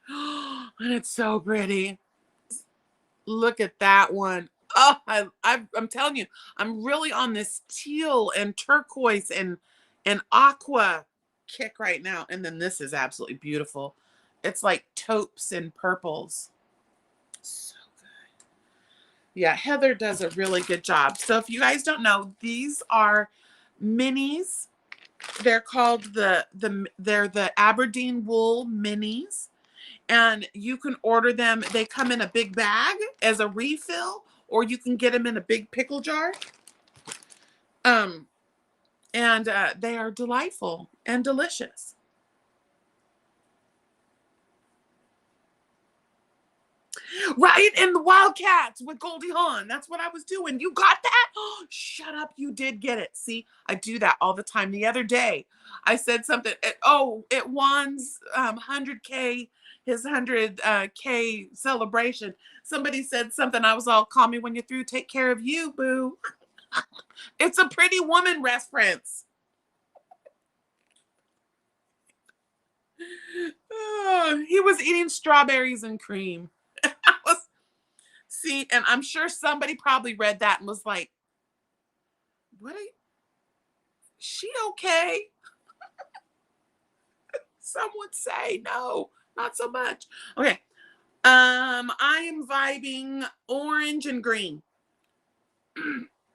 And it's so pretty. Look at that one. Oh, I'm telling you, I'm really on this teal and turquoise and aqua kick right now. And then this is absolutely beautiful. It's like taupes and purples. So good. Yeah, Heather does a really good job. So if you guys don't know, these are minis. They're called they're the Aberdeen wool minis. And you can order them. They come in a big bag as a refill, or you can get them in a big pickle jar. And they are delightful and delicious. Right? And the Wildcats with Goldie Hawn. That's what I was doing. You got that? Oh, shut up. You did get it. See, I do that all the time. The other day, I said something. At Juan's 100K, his 100K celebration, somebody said something. I was all, call me when you're through. Take care of you, boo. It's a Pretty Woman reference. Oh, he was eating strawberries and cream. See, and I'm sure somebody probably read that and was like, what are you, she okay? Some would say no, not so much. Okay. I am vibing orange and green.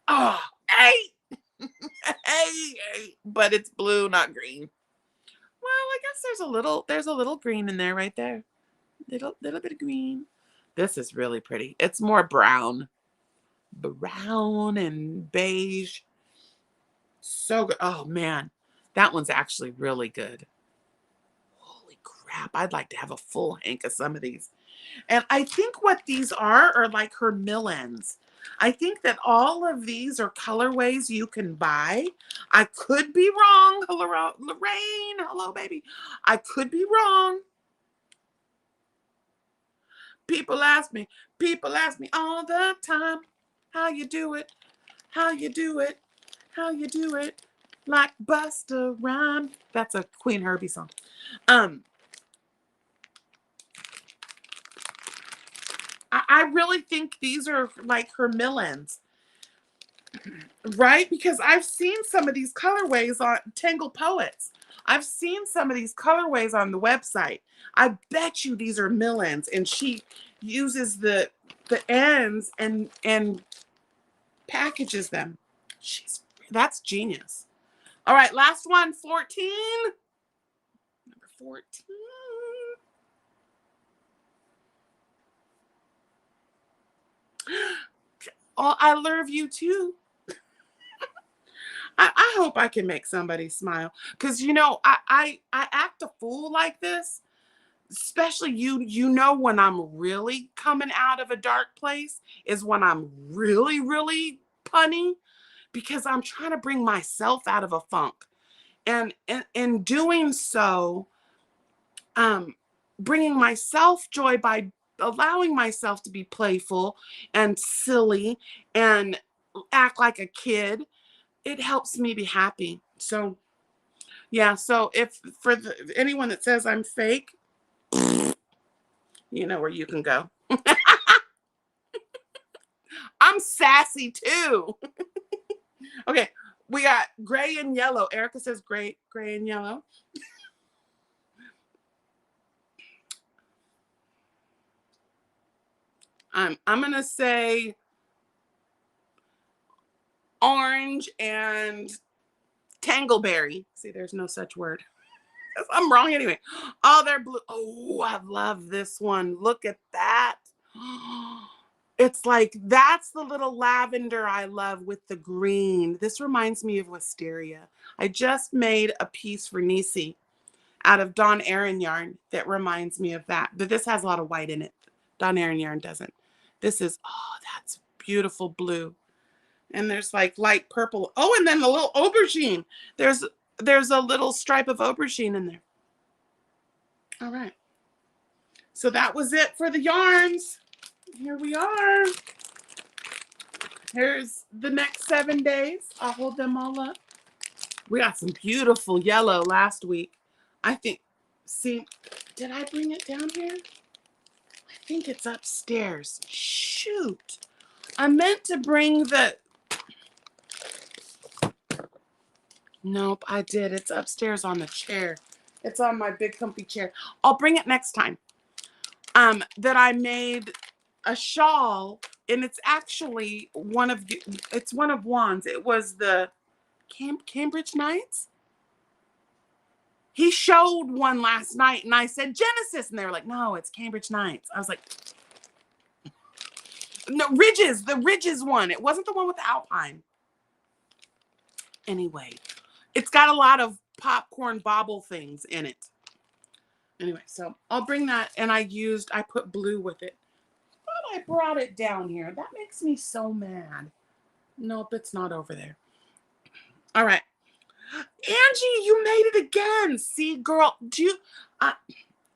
Oh, hey. Hey, but it's blue, not green. Well, I guess there's a little green in there right there. Little bit of green. This is really pretty. It's more brown. Brown and beige. So good. Oh man, that one's actually really good. Holy crap. I'd like to have a full hank of some of these. And I think what these are like her millins. I think that all of these are colorways you can buy. I could be wrong. Hello, Lorraine. Hello, baby. I could be wrong. People ask me all the time, how you do it, how you do it, how you do it, like Busta Rhyme. That's a Queen Herbie song. I really think these are like her millins, right? Because I've seen some of these colorways on Tangle Poets. I've seen some of these colorways on the website. I bet you these are millins, and she uses the ends and packages them. That's genius. All right, last one, 14. Number 14. Oh, I love you too. I hope I can make somebody smile. Because I act a fool like this. Especially you know when I'm really coming out of a dark place is when I'm really, really punny, because I'm trying to bring myself out of a funk. And in doing so, bringing myself joy by allowing myself to be playful and silly and act like a kid, it helps me be happy. So yeah, so if for anyone that says I'm fake, you know where you can go. I'm sassy too. Okay, we got gray and yellow. Erica says gray and yellow. I'm gonna say orange and tangleberry. See, there's no such word. I'm wrong anyway. Oh, they're blue. Oh, I love this one. Look at that. It's like, that's the little lavender I love with the green. This reminds me of wisteria. I just made a piece for Nisi out of Dawn Aran yarn that reminds me of that. But this has a lot of white in it. Dawn Aran yarn doesn't. This is, oh, that's beautiful blue. And there's like light purple. Oh, and then a little aubergine. There's a little stripe of aubergine in there. All right. So that was it for the yarns. Here we are. Here's the next 7 days. I'll hold them all up. We got some beautiful yellow last week. I think, see, did I bring it down here? I think it's upstairs. Shoot. I meant to bring the, nope, I did. It's upstairs on the chair. It's on my big comfy chair. I'll bring it next time. That I made a shawl, and it's actually one of Juan's. It was the Cambridge Nights. He showed one last night, and I said Genesis, and they were like, no, it's Cambridge Nights. I was like, no, Ridges, the Ridges one. It wasn't the one with the Alpine. Anyway, it's got a lot of popcorn bobble things in it. Anyway, so I'll bring that, and I put blue with it. But I brought it down here. That makes me so mad. Nope, it's not over there. All right. Angie, you made it again. See, girl,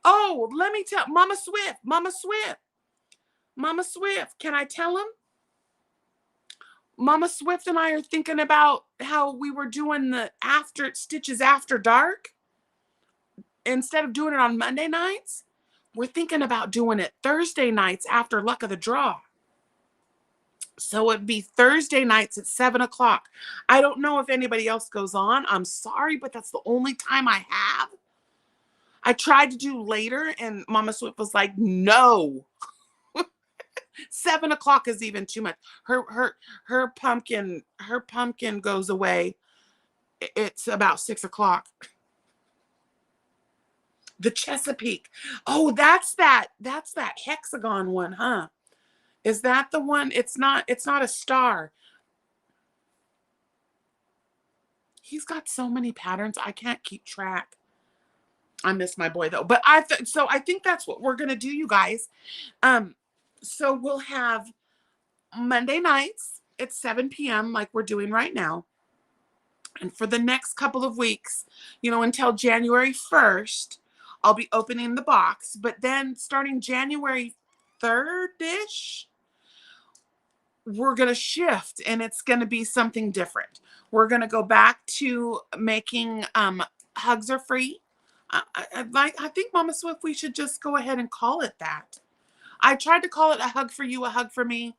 oh, let me tell Mama Swift. Can I tell him? Mama Swift and I are thinking about how we were doing the stitches after dark. Instead of doing it on Monday nights, we're thinking about doing it Thursday nights after Luck of the Draw. So it'd be Thursday nights at 7 o'clock. I don't know if anybody else goes on. I'm sorry, but that's the only time I have. I tried to do later, and Mama Swift was like, no. 7 o'clock is even too much. Her pumpkin goes away. It's about 6 o'clock. The Chesapeake. Oh, that's that hexagon one, huh? Is that the one? It's not a star. He's got so many patterns, I can't keep track. I miss my boy though. But I think that's what we're gonna do, you guys. So we'll have Monday nights at 7 p.m. like we're doing right now. And for the next couple of weeks, until January 1st, I'll be opening the box. But then starting January 3rd-ish, we're going to shift, and it's going to be something different. We're going to go back to making hugs are free. I think, Mama Swift, we should just go ahead and call it that. I tried to call it a hug for you, a hug for me.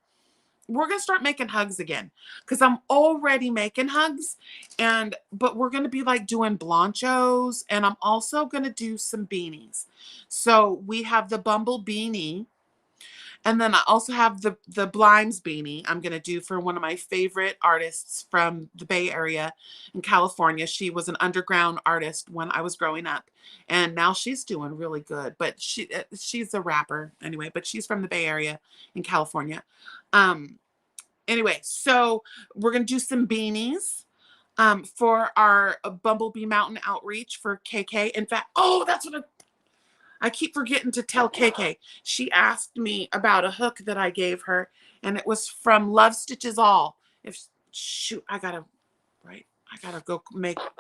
We're going to start making hugs again because I'm already making hugs, but we're going to be like doing blanchos, and I'm also going to do some beanies. So we have the Bumble beanie, and then I also have the Blimes beanie I'm going to do for one of my favorite artists from the Bay Area in California. She was an underground artist when I was growing up, and now she's doing really good. But she's a rapper anyway, but she's from the Bay Area in California. Anyway, so we're going to do some beanies for our Bumblebee Mountain outreach for KK. In fact, oh, that's what I keep forgetting to tell KK. She asked me about a hook that I gave her, and it was from Love Stitches All. I gotta go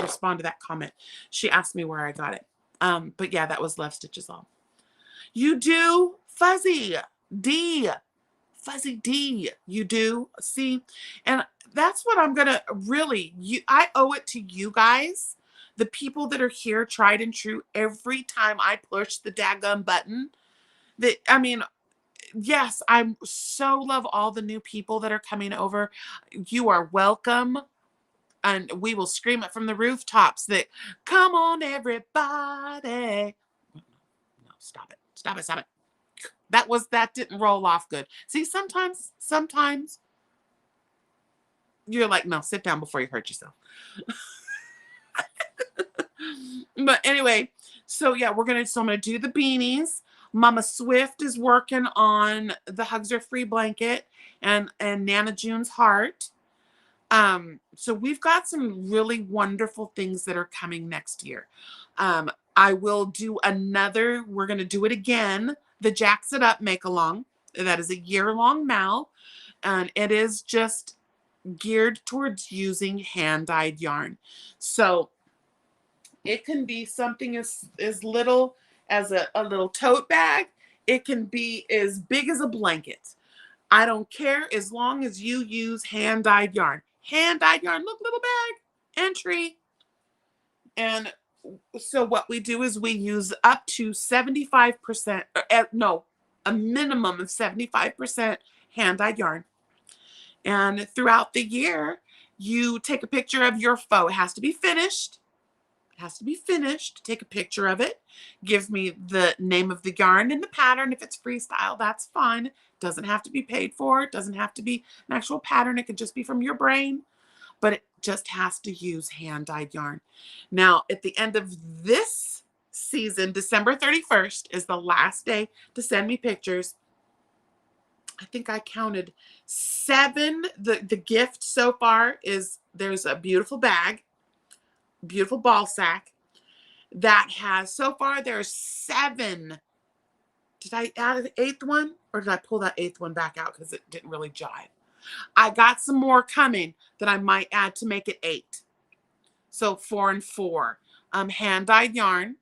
respond to that comment. She asked me where I got it. But yeah, that was Love Stitches All. You do, Fuzzy D, you do. See, and that's what I'm gonna I owe it to you guys, the people that are here, tried and true, every time I push the daggum button. Yes, I so love all the new people that are coming over. You are welcome. And we will scream it from the rooftops that, come on, everybody. No, stop it. That didn't roll off good. See, sometimes you're like, no, sit down before you hurt yourself. But anyway, so yeah, I'm gonna do the beanies. Mama Swift is working on the Hugs Are Free blanket and Nana June's heart. So we've got some really wonderful things that are coming next year. I will do another, we're going to do it again, the Jacks It Up make along. That is a year-long mal, and it is just geared towards using hand-dyed yarn. So it can be something as little as a little tote bag. It can be as big as a blanket. I don't care as long as you use hand-dyed yarn. Hand-dyed yarn, look, little bag, entry. And so what we do is we use up to 75%, no, a minimum of 75% hand-dyed yarn. And throughout the year, you take a picture of your faux. It has to be finished. It has to be finished. Take a picture of it. Give me the name of the yarn and the pattern. If it's freestyle, that's fine. Doesn't have to be paid for. It doesn't have to be an actual pattern. It could just be from your brain. But it just has to use hand-dyed yarn. Now, at the end of this season, December 31st is the last day to send me pictures. I think I counted 7. The gift so far is there's a beautiful bag, beautiful ball sack that has, so far there's 7. Did I add an 8th one, or did I pull that 8th one back out because it didn't really jive? I got some more coming that I might add to make it 8. So 4 and 4. Hand-dyed yarn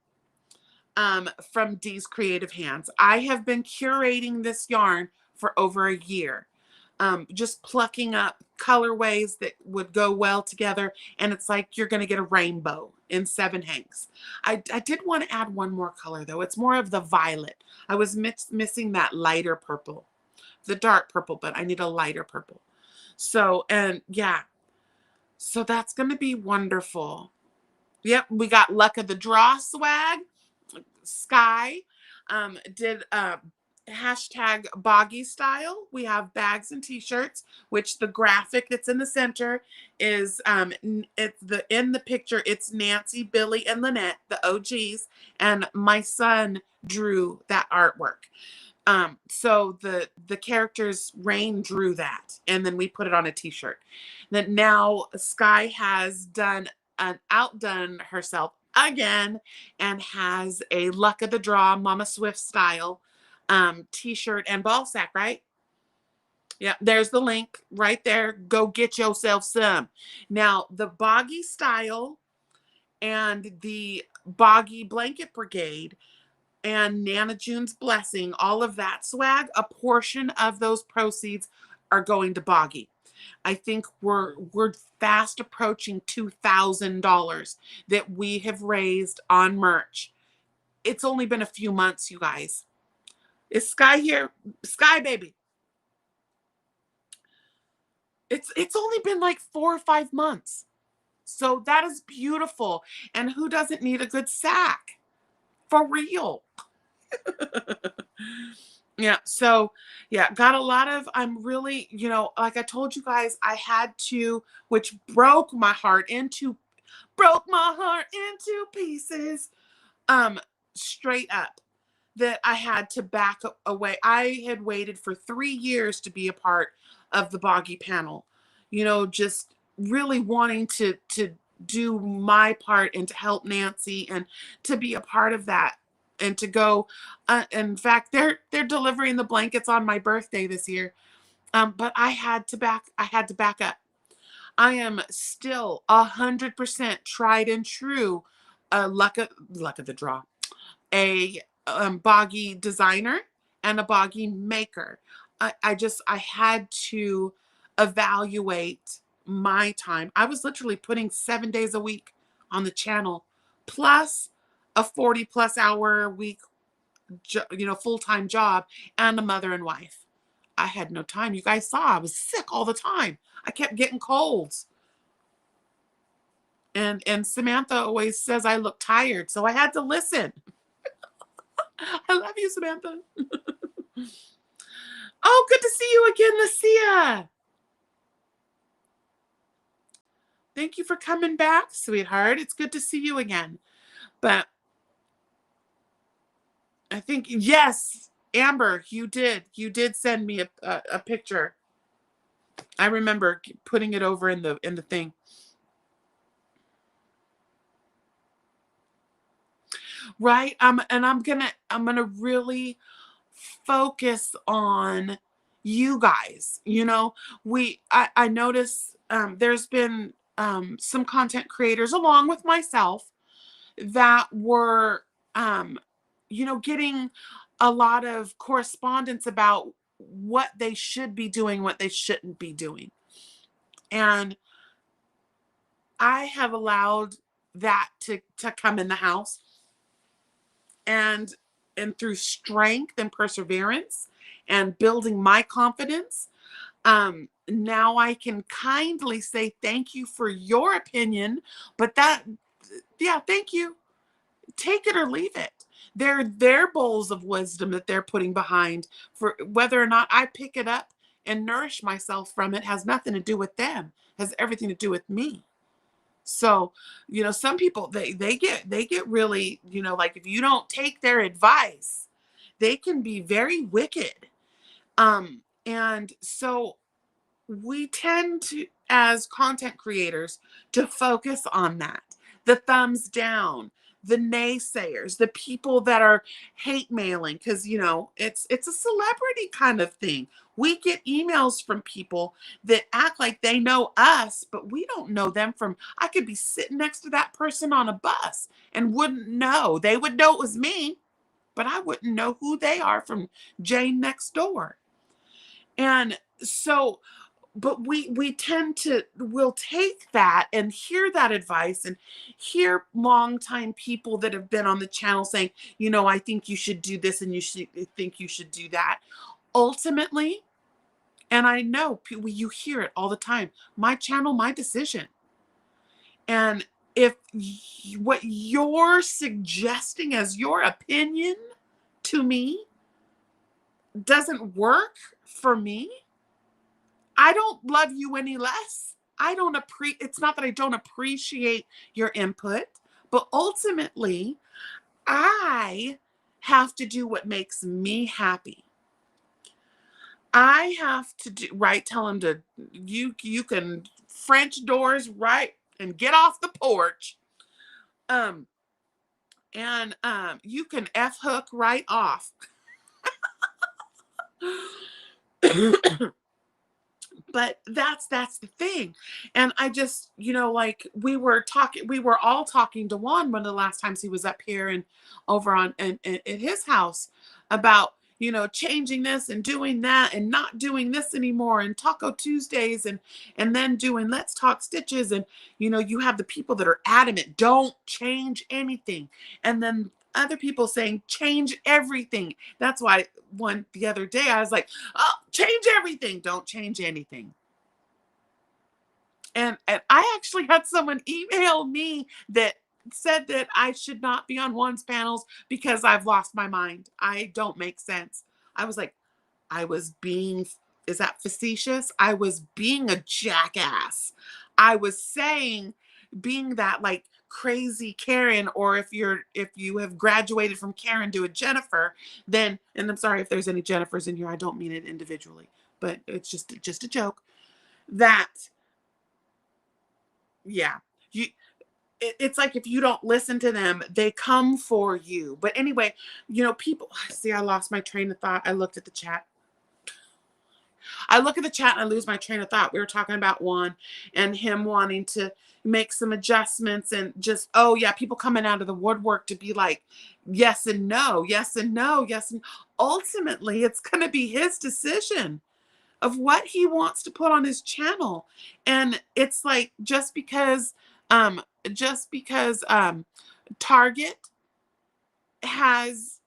from Dee's Creative Hands. I have been curating this yarn for over a year. Just plucking up colorways that would go well together. And it's like you're going to get a rainbow in 7 hanks. I did want to add one more color, though. It's more of the violet. I was missing that lighter purple. The dark purple, but I need a lighter purple. So, and yeah. So that's going to be wonderful. Yep, we got Luck of the Draw swag. Sky did hashtag boggy style. We have bags and t-shirts, which the graphic that's in the center is it's in the picture it's Nancy, Billy, and Lynette, the OGs, and my son drew that artwork. So the characters, Rain drew that, and then we put it on a t-shirt. Then now Sky has outdone herself again and has a Luck of the Draw Mama Swift style t-shirt and ball sack, right? Yeah, there's the link right there. Go get yourself some. Now, the boggy style and the boggy blanket brigade and Nana June's blessing, all of that swag, a portion of those proceeds are going to boggy. I think we're fast approaching $2,000 that we have raised on merch. It's only been a few months, you guys. Is Sky here? Sky baby. It's only been like 4 or 5 months. So that is beautiful. And who doesn't need a good sack? For real. Yeah, so yeah, got a lot of, I'm really, like I told you guys, I had to, which broke my heart into pieces, straight up, that I had to back away. I had waited for 3 years to be a part of the Boggy panel, just really wanting to do my part and to help Nancy and to be a part of that and to go. In fact, they're delivering the blankets on my birthday this year. But I had to back up. I am still 100% tried and true, luck of the draw, a boggy designer and a boggy maker. I had to evaluate my time. I was literally putting 7 days a week on the channel, plus a 40+ hour a week, full-time job, and a mother and wife. I had no time. You guys saw I was sick all the time. I kept getting colds. And Samantha always says I look tired, so I had to listen. I love you, Samantha. Oh, good to see you again, Lucia. Thank you for coming back, sweetheart. It's good to see you again. But I think, yes, Amber, you did send me a picture. I remember putting it over in the thing. Right? And I'm gonna really focus on you guys. I notice there's been some content creators along with myself that were getting a lot of correspondence about what they should be doing, what they shouldn't be doing. And I have allowed that to come in the house, and through strength and perseverance and building my confidence, now I can kindly say thank you for your opinion, but yeah, thank you. Take it or leave it. They're their bowls of wisdom that they're putting behind. For whether or not I pick it up and nourish myself from it has nothing to do with them. Has everything to do with me. So, some people they get really, like if you don't take their advice, they can be very wicked. And so we tend to, as content creators, to focus on that. The thumbs down, the naysayers, the people that are hate mailing, because it's a celebrity kind of thing. We get emails from people that act like they know us, but we don't know them. From I could be sitting next to that person on a bus and wouldn't know. They would know it was me, but I wouldn't know who they are from Jane next door. And so, but we tend to, we'll take that and hear that advice and hear longtime people that have been on the channel saying, I think you should do this and think you should do that. Ultimately, and I know you hear it all the time, my channel, my decision. And if what you're suggesting as your opinion to me doesn't work for me, I don't love you any less. It's not that I don't appreciate your input, but ultimately I have to do what makes me happy. I have to do right. Tell him to, you can French doors right and get off the porch. Um, and you can F hook right off. But that's the thing. And I just, like we were all talking to Juan one of the last times he was up here and over on and at his house about, changing this and doing that and not doing this anymore, and Taco Tuesdays, and then doing Let's Talk Stitches. And you have the people that are adamant, don't change anything, and then other people saying change everything. That's why the other day I was like, oh, change everything, don't change anything. And I actually had someone email me that said that I should not be on Juan's panels because I've lost my mind. I don't make sense. I was like, is that facetious? I was being a jackass. I was saying, being that like crazy Karen, or if you have graduated from Karen to a Jennifer, then, and I'm sorry if there's any Jennifers in here, I don't mean it individually, but it's just a joke. That, yeah, it's like if you don't listen to them, they come for you. But anyway, people see, I lost my train of thought. I look at the chat and I lose my train of thought. We were talking about Juan and him wanting to make some adjustments, and just, oh yeah, people coming out of the woodwork to be like, yes and no, yes and no, yes. And ultimately it's going to be his decision of what he wants to put on his channel. And it's like, just because Target has,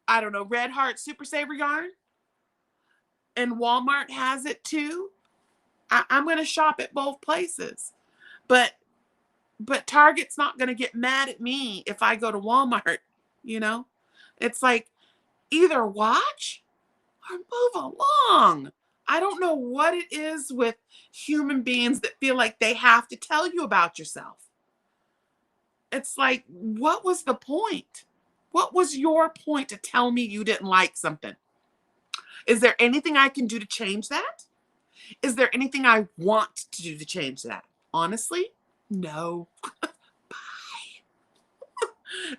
I don't know, Red Heart Super Saver yarn, and Walmart has it too, I'm going to shop at both places. But Target's not going to get mad at me if I go to Walmart. It's like, either watch or move along. I don't know what it is with human beings that feel like they have to tell you about yourself. It's like, what was the point? What was your point to tell me you didn't like something? Is there anything I can do to change that? Is there anything I want to do to change that? Honestly, no.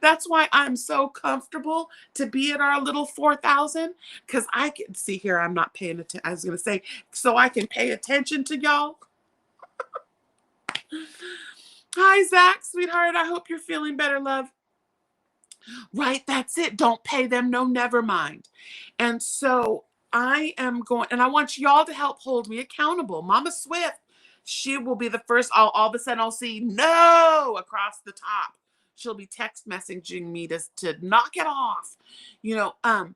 That's why I'm so comfortable to be at our little 4,000, because I can see here. I'm not paying attention. I was going to say, so I can pay attention to y'all. Hi, Zach, sweetheart. I hope you're feeling better, love. Right, that's it. Don't pay them. No, never mind. And so I am going, and I want y'all to help hold me accountable. Mama Swift, she will be the first. All of a sudden I'll see no across the top. She'll be text messaging me to knock it off. You know,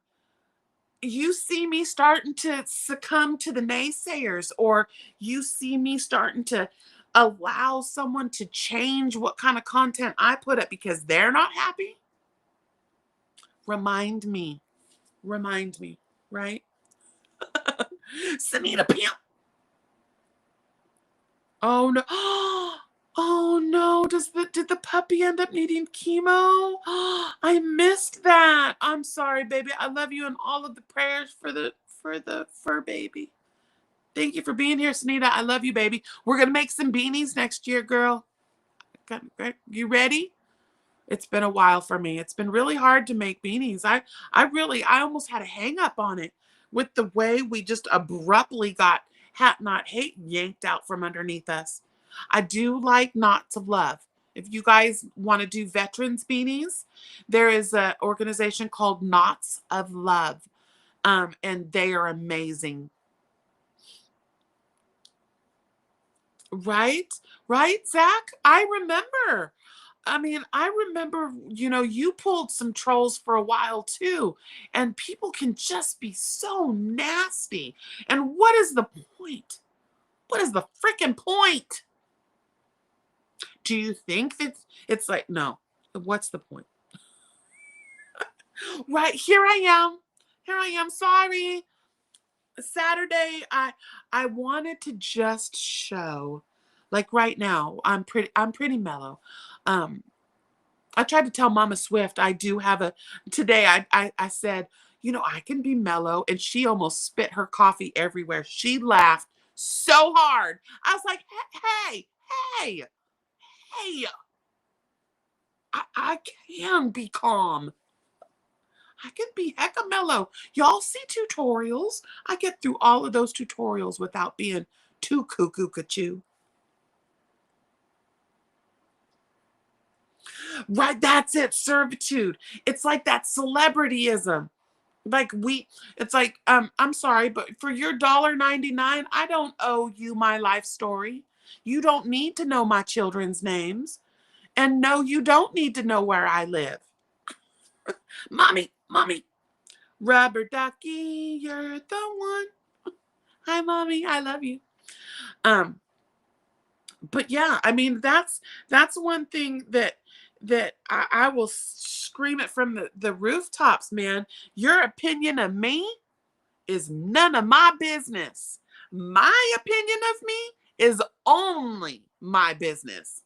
you see me starting to succumb to the naysayers, or you see me starting to allow someone to change what kind of content I put up because they're not happy. Remind me, right? Sanita Pimp. Oh no. Oh no. Did the puppy end up needing chemo? I missed that. I'm sorry, baby. I love you and all of the prayers for the fur baby. Thank you for being here, Sanita. I love you, baby. We're gonna make some beanies next year, girl. You ready? It's been a while for me. It's been really hard to make beanies. I almost had a hang up on it with the way we just abruptly got Hat Not Hate yanked out from underneath us. I do like Knots of Love. If you guys want to do veterans beanies, there is an organization called Knots of Love, and they are amazing. Right? Right, Zach? I remember. I remember, you pulled some trolls for a while too, and people can just be so nasty. And what is the point? What is the freaking point? Do you think that it's like, no, what's the point? Right, here I am. Here I am. Sorry. Saturday, I wanted to just show, like right now, I'm pretty mellow. I tried to tell Mama Swift I do have today I said, I can be mellow, and she almost spit her coffee everywhere. She laughed so hard. I was like, hey, hey, hey, I can be calm. I can be hecka mellow. Y'all see tutorials. I get through all of those tutorials without being too cuckoo-cuckoo. Right, that's it, servitude. It's like that celebrityism. It's like, I'm sorry, but for your $1.99, I don't owe you my life story. You don't need to know my children's names. And no, you don't need to know where I live. Mommy, rubber ducky, you're the one. Hi, mommy, I love you. But yeah, that's one thing that I will scream it from the rooftops, man. Your opinion of me is none of my business. My opinion of me is only my business.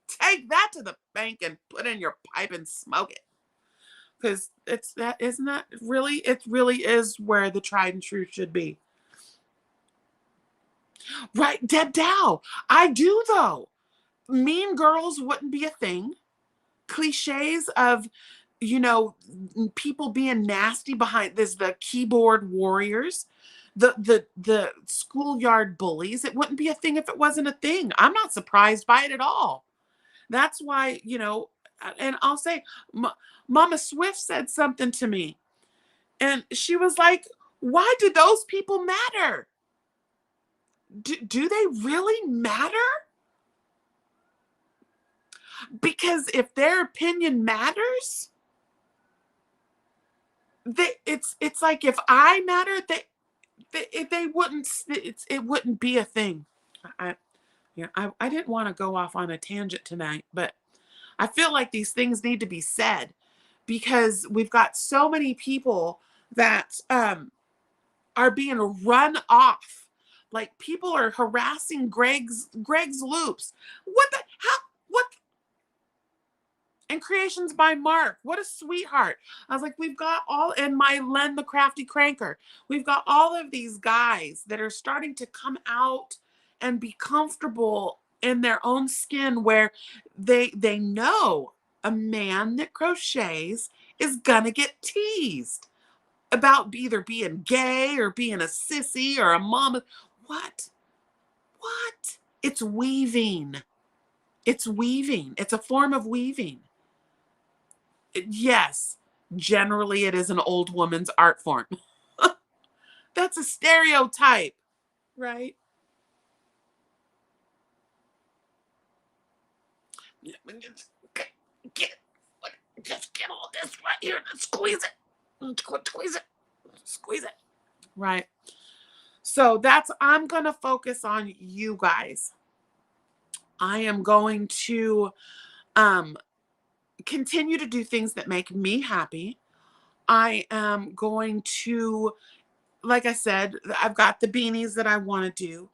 Take that to the bank and put in your pipe and smoke it. Because isn't that really, it really is where the tried and true should be. Right, Deb Dow. I do though. Mean Girls wouldn't be a thing. Cliches of, people being nasty behind this, the keyboard warriors, the schoolyard bullies. It wouldn't be a thing if it wasn't a thing. I'm not surprised by it at all. That's why, and I'll say, Mama Swift said something to me, and she was like, why do those people matter? Do they really matter? Because if their opinion matters, it's like if I mattered, they wouldn't, it wouldn't be a thing. I didn't want to go off on a tangent tonight, but I feel like these things need to be said because we've got so many people that are being run off. Like people are harassing Greg's loops. What the how what And creations by Mark. What a sweetheart. I was like, we've got all, and my Len the Crafty Cranker. We've got all of these guys that are starting to come out and be comfortable in their own skin, where they know a man that crochets is gonna get teased about either being gay or being a sissy or a mama. What? What? It's weaving. It's weaving. It's a form of weaving. Yes, generally it is an old woman's art form. That's a stereotype, right? Get, just get all this right here and squeeze it. Squeeze it. Squeeze it. Right. So I'm going to focus on you guys. I am going to continue to do things that make me happy. I am going to, like I said, I've got the beanies that I want to do.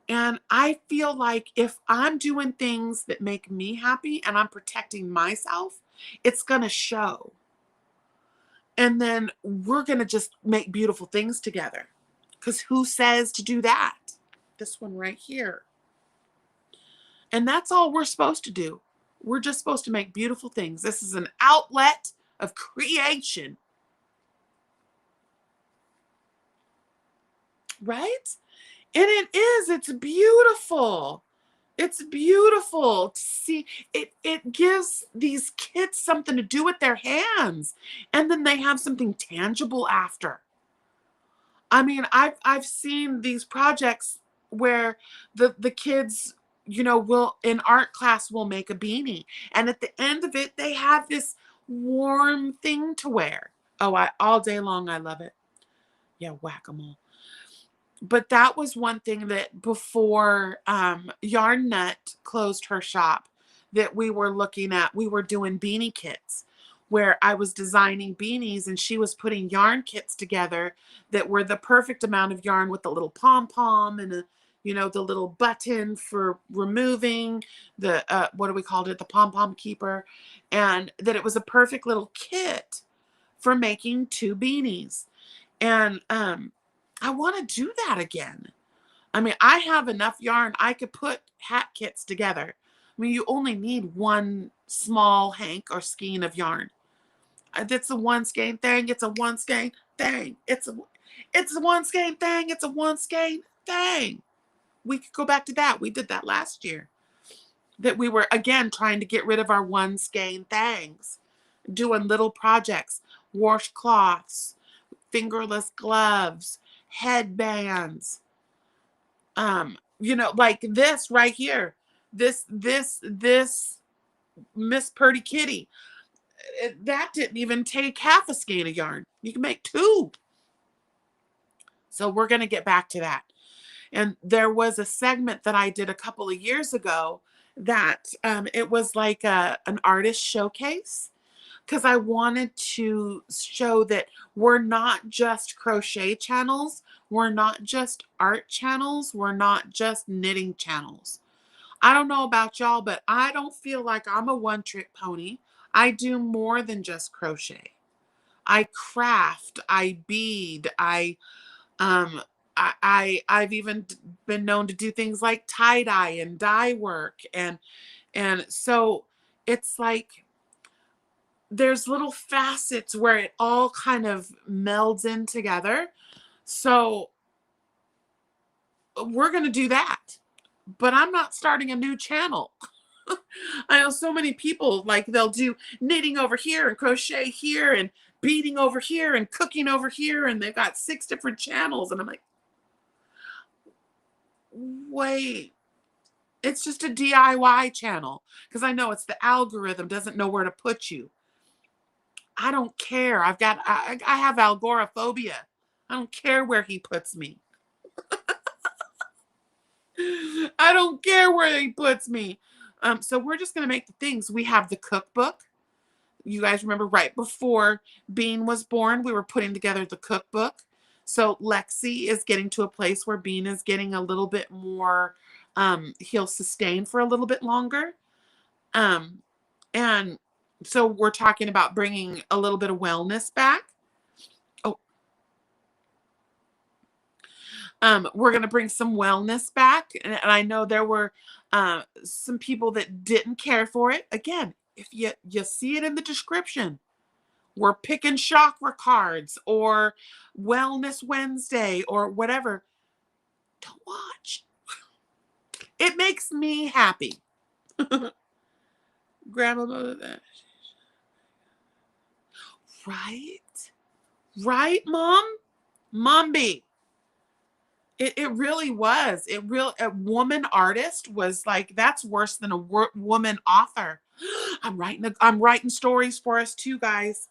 And I feel like if I'm doing things that make me happy and I'm protecting myself, it's going to show. And then we're going to just make beautiful things together. Because who says to do that? This one right here. And that's all we're supposed to do. We're just supposed to make beautiful things. This is an outlet of creation. Right? And it is. It's beautiful. It's beautiful to see. It gives these kids something to do with their hands. And then they have something tangible after. I mean, I've seen these projects where the kids, will in art class will make a beanie. And at the end of it, they have this warm thing to wear. Oh, all day long, I love it. Yeah, whack-a-mole. But that was one thing that before Yarn Nut closed her shop that we were looking at. We were doing beanie kits where I was designing beanies and she was putting yarn kits together that were the perfect amount of yarn with the little pom-pom and the little button for removing the, what do we call it? The pom-pom keeper. And that it was a perfect little kit for making 2 beanies. And I want to do that again. I mean, I have enough yarn. I could put hat kits together. I mean, you only need one small hank or skein of yarn. It's a one skein thing. It's a one skein thing. It's a one skein thing. It's a one skein thing. We could go back to that. We did that last year. That we were, again, trying to get rid of our one skein things. Doing little projects. Washcloths. Fingerless gloves. Headbands. Like this right here. This Miss Purdy Kitty. That didn't even take half a skein of yarn. You can make 2. So we're going to get back to that. And there was a segment that I did a couple of years ago that it was like an artist showcase, because I wanted to show that we're not just crochet channels. We're not just art channels. We're not just knitting channels. I don't know about y'all, but I don't feel like I'm a one-trick pony. I do more than just crochet. I craft, I bead, um I've even been known to do things like tie-dye and dye work, and so it's like there's little facets where it all kind of melds in together. So we're going to do that. But I'm not starting a new channel. I know so many people, like, they'll do knitting over here and crochet here and beading over here and cooking over here, and they've got 6 different channels. And I'm like, wait, it's just a DIY channel. Because I know it's the algorithm doesn't know where to put you. I don't care. I have agoraphobia. I don't care where he puts me. I don't care where he puts me. So we're just going to make the things. We have the cookbook. You guys remember right before Bean was born, we were putting together the cookbook. So Lexi is getting to a place where Bean is getting a little bit more, he'll sustain for a little bit longer. And So we're talking about bringing a little bit of wellness back. Oh, we're going to bring some wellness back. And I know there were some people that didn't care for it. Again, if you see it in the description, we're picking chakra cards or Wellness Wednesday or whatever. Don't watch. It makes me happy. Grandma, right? Right, Mom? Mombi. It really was. A woman artist was like, that's worse than a woman author. I'm writing stories for us too, guys.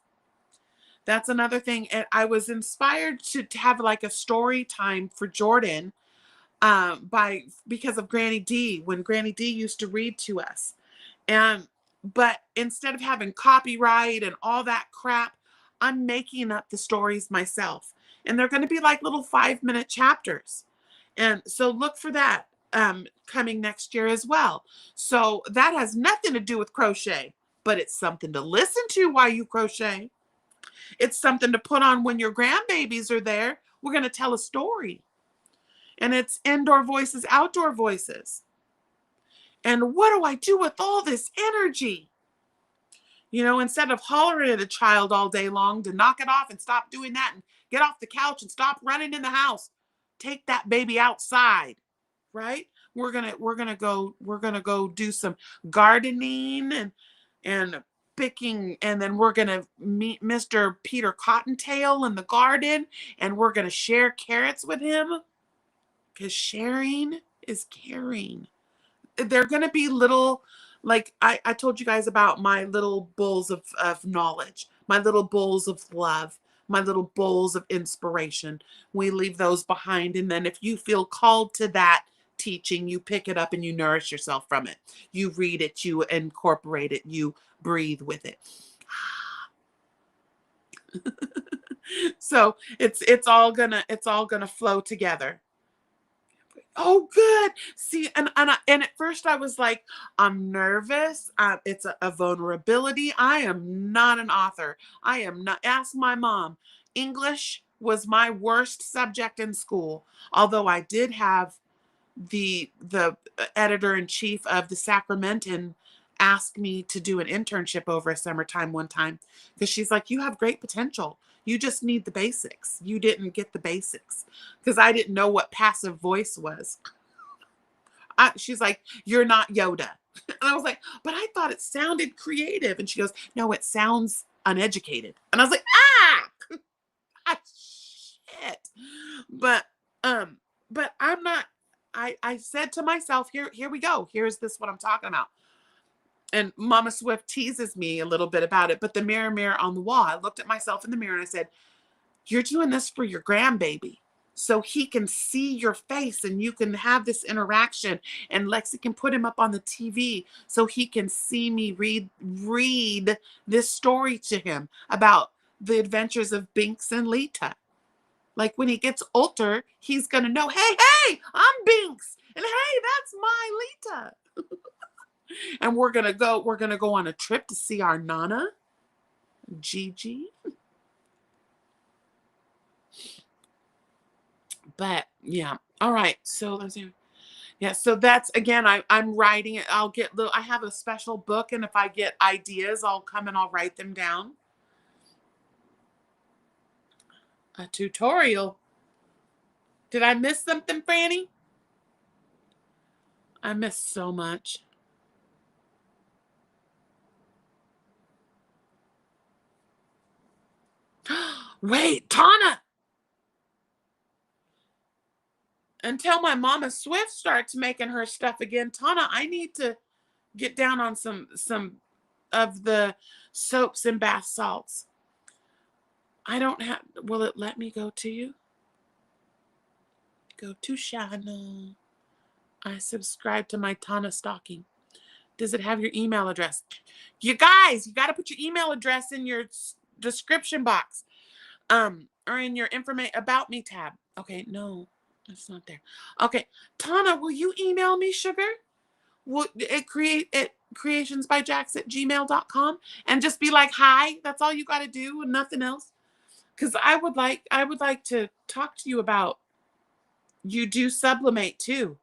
That's another thing. And I was inspired to have like a story time for Jordan because of Granny D, when Granny D used to read to us. And but instead of having copyright and all that crap, I'm making up the stories myself. And they're going to be like little 5-minute chapters. And so look for that coming next year as well. So that has nothing to do with crochet, but it's something to listen to while you crochet. It's something to put on when your grandbabies are there. We're going to tell a story. And it's indoor voices, outdoor voices. And what do I do with all this energy? You know, instead of hollering at a child all day long to knock it off and stop doing that and get off the couch and stop running in the house, take that baby outside, right? We're gonna go do some gardening and picking, and then we're gonna meet Mr. Peter Cottontail in the garden, and we're gonna share carrots with him because sharing is caring. They're going to be little, like I told you guys about my little bowls of knowledge, my little bowls of love, my little bowls of inspiration. We leave those behind. And then if you feel called to that teaching, you pick it up and you nourish yourself from it. You read it, you incorporate it, you breathe with it. So it's all gonna flow together. Oh, good. See, and at first I was like, I'm nervous. It's a vulnerability. I am not an author. I am not. Ask my mom. English was my worst subject in school. Although I did have the editor in chief of the Sacramentan ask me to do an internship over a summertime one time because she's like, you have great potential. You just need the basics. You didn't get the basics because I didn't know what passive voice was. She's like, you're not Yoda. And I was like, but I thought it sounded creative. And she goes, no, it sounds uneducated. And I was like, shit. But but I'm not. I said to myself, here we go. Here's this what I'm talking about. And Mama Swift teases me a little bit about it. But the mirror on the wall, I looked at myself in the mirror and I said, you're doing this for your grandbaby. So he can see your face and you can have this interaction. And Lexi can put him up on the TV so he can see me read this story to him about the adventures of Binks and Lita. Like when he gets older, he's gonna know, hey, I'm Binks, and hey, that's my Lita. And we're gonna go on a trip to see our Nana, Gigi. But yeah, all right. So let's see. Yeah, so that's again, I'm writing it. I have a special book, and if I get ideas, I'll come and I'll write them down. A tutorial. Did I miss something, Franny? I missed so much. Wait, Tana. Until my Mama Swift starts making her stuff again, Tana, I need to get down on some of the soaps and bath salts. I don't have. Will it let me go to you? Go to channel. I subscribe to my Tana stocking. Does it have your email address? You guys, you got to put your email address in your description box, or in your information about me tab. Okay, no, it's not there. Okay, Tana, will you email me, sugar? Will it create it? creationsbyjax@gmail.com and just be like, hi. That's all you got to do and nothing else. Because I would like to talk to you about, you do sublimate too.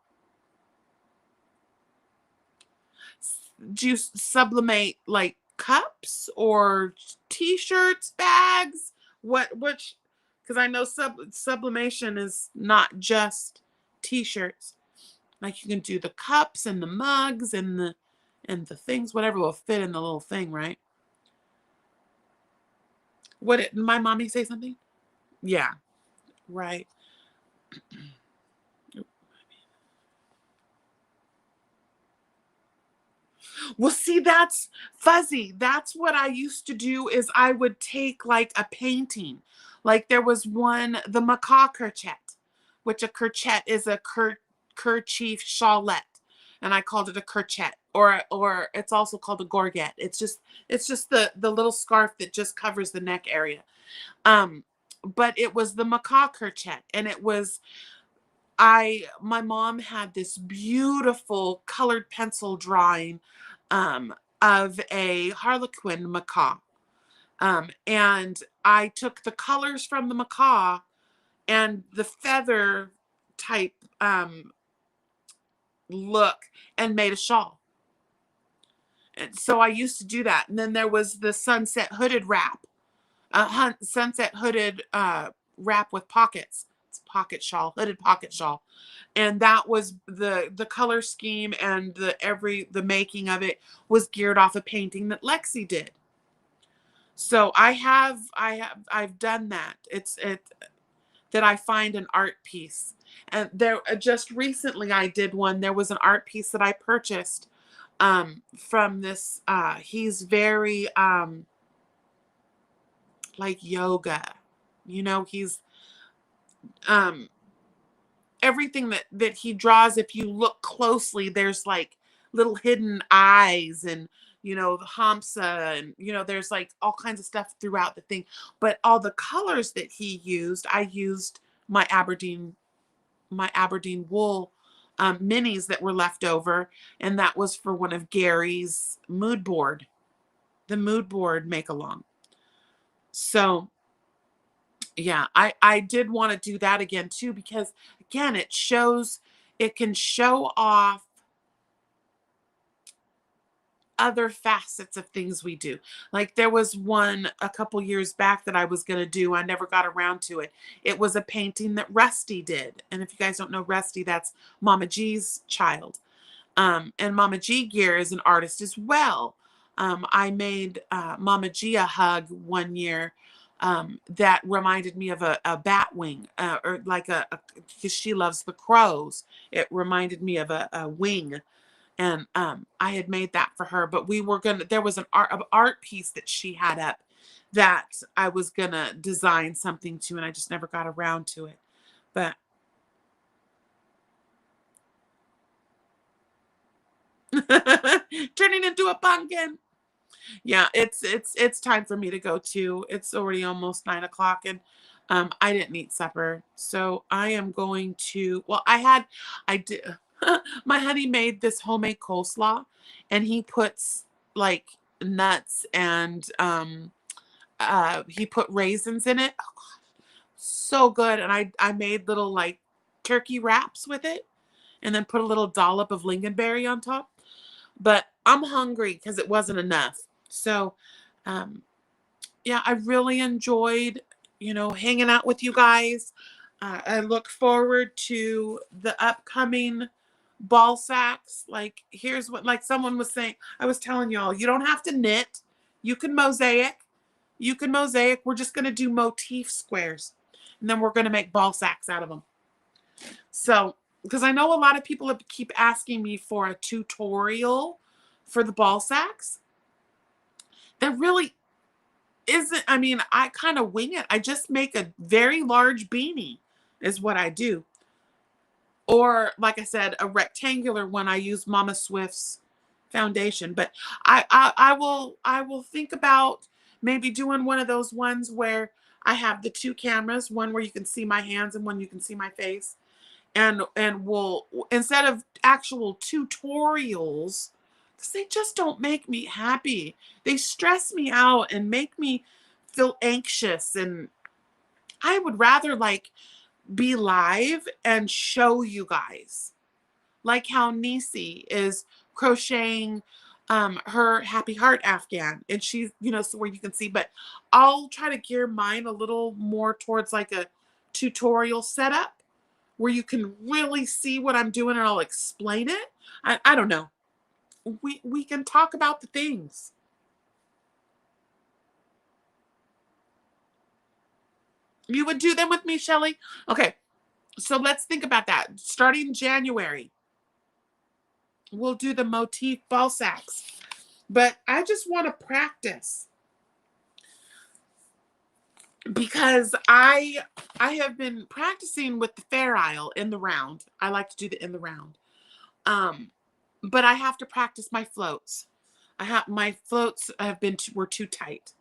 Do you sublimate like cups or t-shirts, bags? Which, because I know sublimation is not just t-shirts. Like you can do the cups and the mugs and the things, whatever will fit in the little thing, right? What did my mommy say something? Yeah, right. Well, see, that's fuzzy. That's what I used to do is I would take like a painting. Like there was one, the macaw kerchet, which a kerchet is a kerchief shawlette. And I called it a kerchet, or it's also called a gorget. It's just the little scarf that just covers the neck area. Um, but it was the macaw kerchet, and it was my mom had this beautiful colored pencil drawing um, of a harlequin macaw. And I took the colors from the macaw and the feather type look and made a shawl. And so I used to do that. And then there was the sunset hooded wrap, sunset hooded wrap with pockets. It's pocket shawl, hooded pocket shawl. And that was the color scheme, and the making of it was geared off a painting that Lexi did. So I've done that. It that I find an art piece. And there just recently I did one. There was an art piece that I purchased from this he's very like yoga. He's um everything that he draws, if you look closely, there's like little hidden eyes, and the hamsa, and there's like all kinds of stuff throughout the thing. But all the colors that he used, I used my Aberdeen wool minis that were left over, and that was for one of Gary's the mood board make along. So yeah, I did want to do that again too, because again, it can show off other facets of things we do. Like there was one a couple years back that I was going to do. I never got around to it. It was a painting that Rusty did. And if you guys don't know Rusty, that's Mama G's child. And Mama G Gear is an artist as well. I made Mama G a hug one year that reminded me of a bat wing, or like because she loves the crows. It reminded me of a wing. And I had made that for her, but there was an art piece that she had up that I was gonna design something to, and I just never got around to it. But turning into a pumpkin. Yeah, it's time for me to go too. It's already almost 9 o'clock, and I didn't eat supper, so I am going to. Well, I did. My honey made this homemade coleslaw, and he puts like nuts and he put raisins in it. Oh gosh, so good. And I made little like turkey wraps with it, and then put a little dollop of lingonberry on top. But I'm hungry because it wasn't enough. So, um, yeah, I really enjoyed, hanging out with you guys. I look forward to the upcoming ball sacks. Like, here's what, like someone was saying, I was telling y'all, you don't have to knit. You can mosaic. You can mosaic. We're just going to do motif squares. And then we're going to make ball sacks out of them. So, because I know a lot of people keep asking me for a tutorial for the ball sacks. There really isn't. I mean, I kind of wing it. I just make a very large beanie is what I do. Or, like I said, a rectangular one. I use Mama Swift's foundation. But I will think about maybe doing one of those ones where I have the two cameras, one where you can see my hands and one you can see my face. And we'll, instead of actual tutorials, because they just don't make me happy. They stress me out and make me feel anxious. And I would rather like be live and show you guys. Like how Nisi is crocheting her happy heart Afghan, and she's, you know, so where you can see, but I'll try to gear mine a little more towards like a tutorial setup where you can really see what I'm doing and I'll explain it. I don't know. We can talk about the things. You would do them with me, Shelly? Okay, so let's think about that. Starting January, we'll do the motif ball sacks. But I just want to practice because I have been practicing with the fair isle in the round. I like to do the in the round. But I have to practice my floats. My floats were too tight.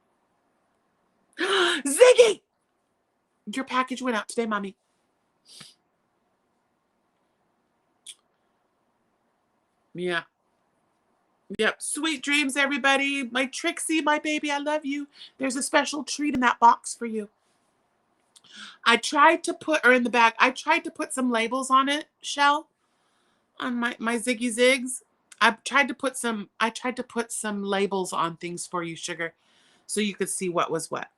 Ziggy! Your package went out today, Mommy. Yeah. Yep. Sweet dreams, everybody. My Trixie, my baby, I love you. There's a special treat in that box for you. I tried to put, or in the bag, I tried to put some labels on it, Shell, on my Ziggy Zigs. I tried to put some labels on things for you, Sugar, so you could see what was what.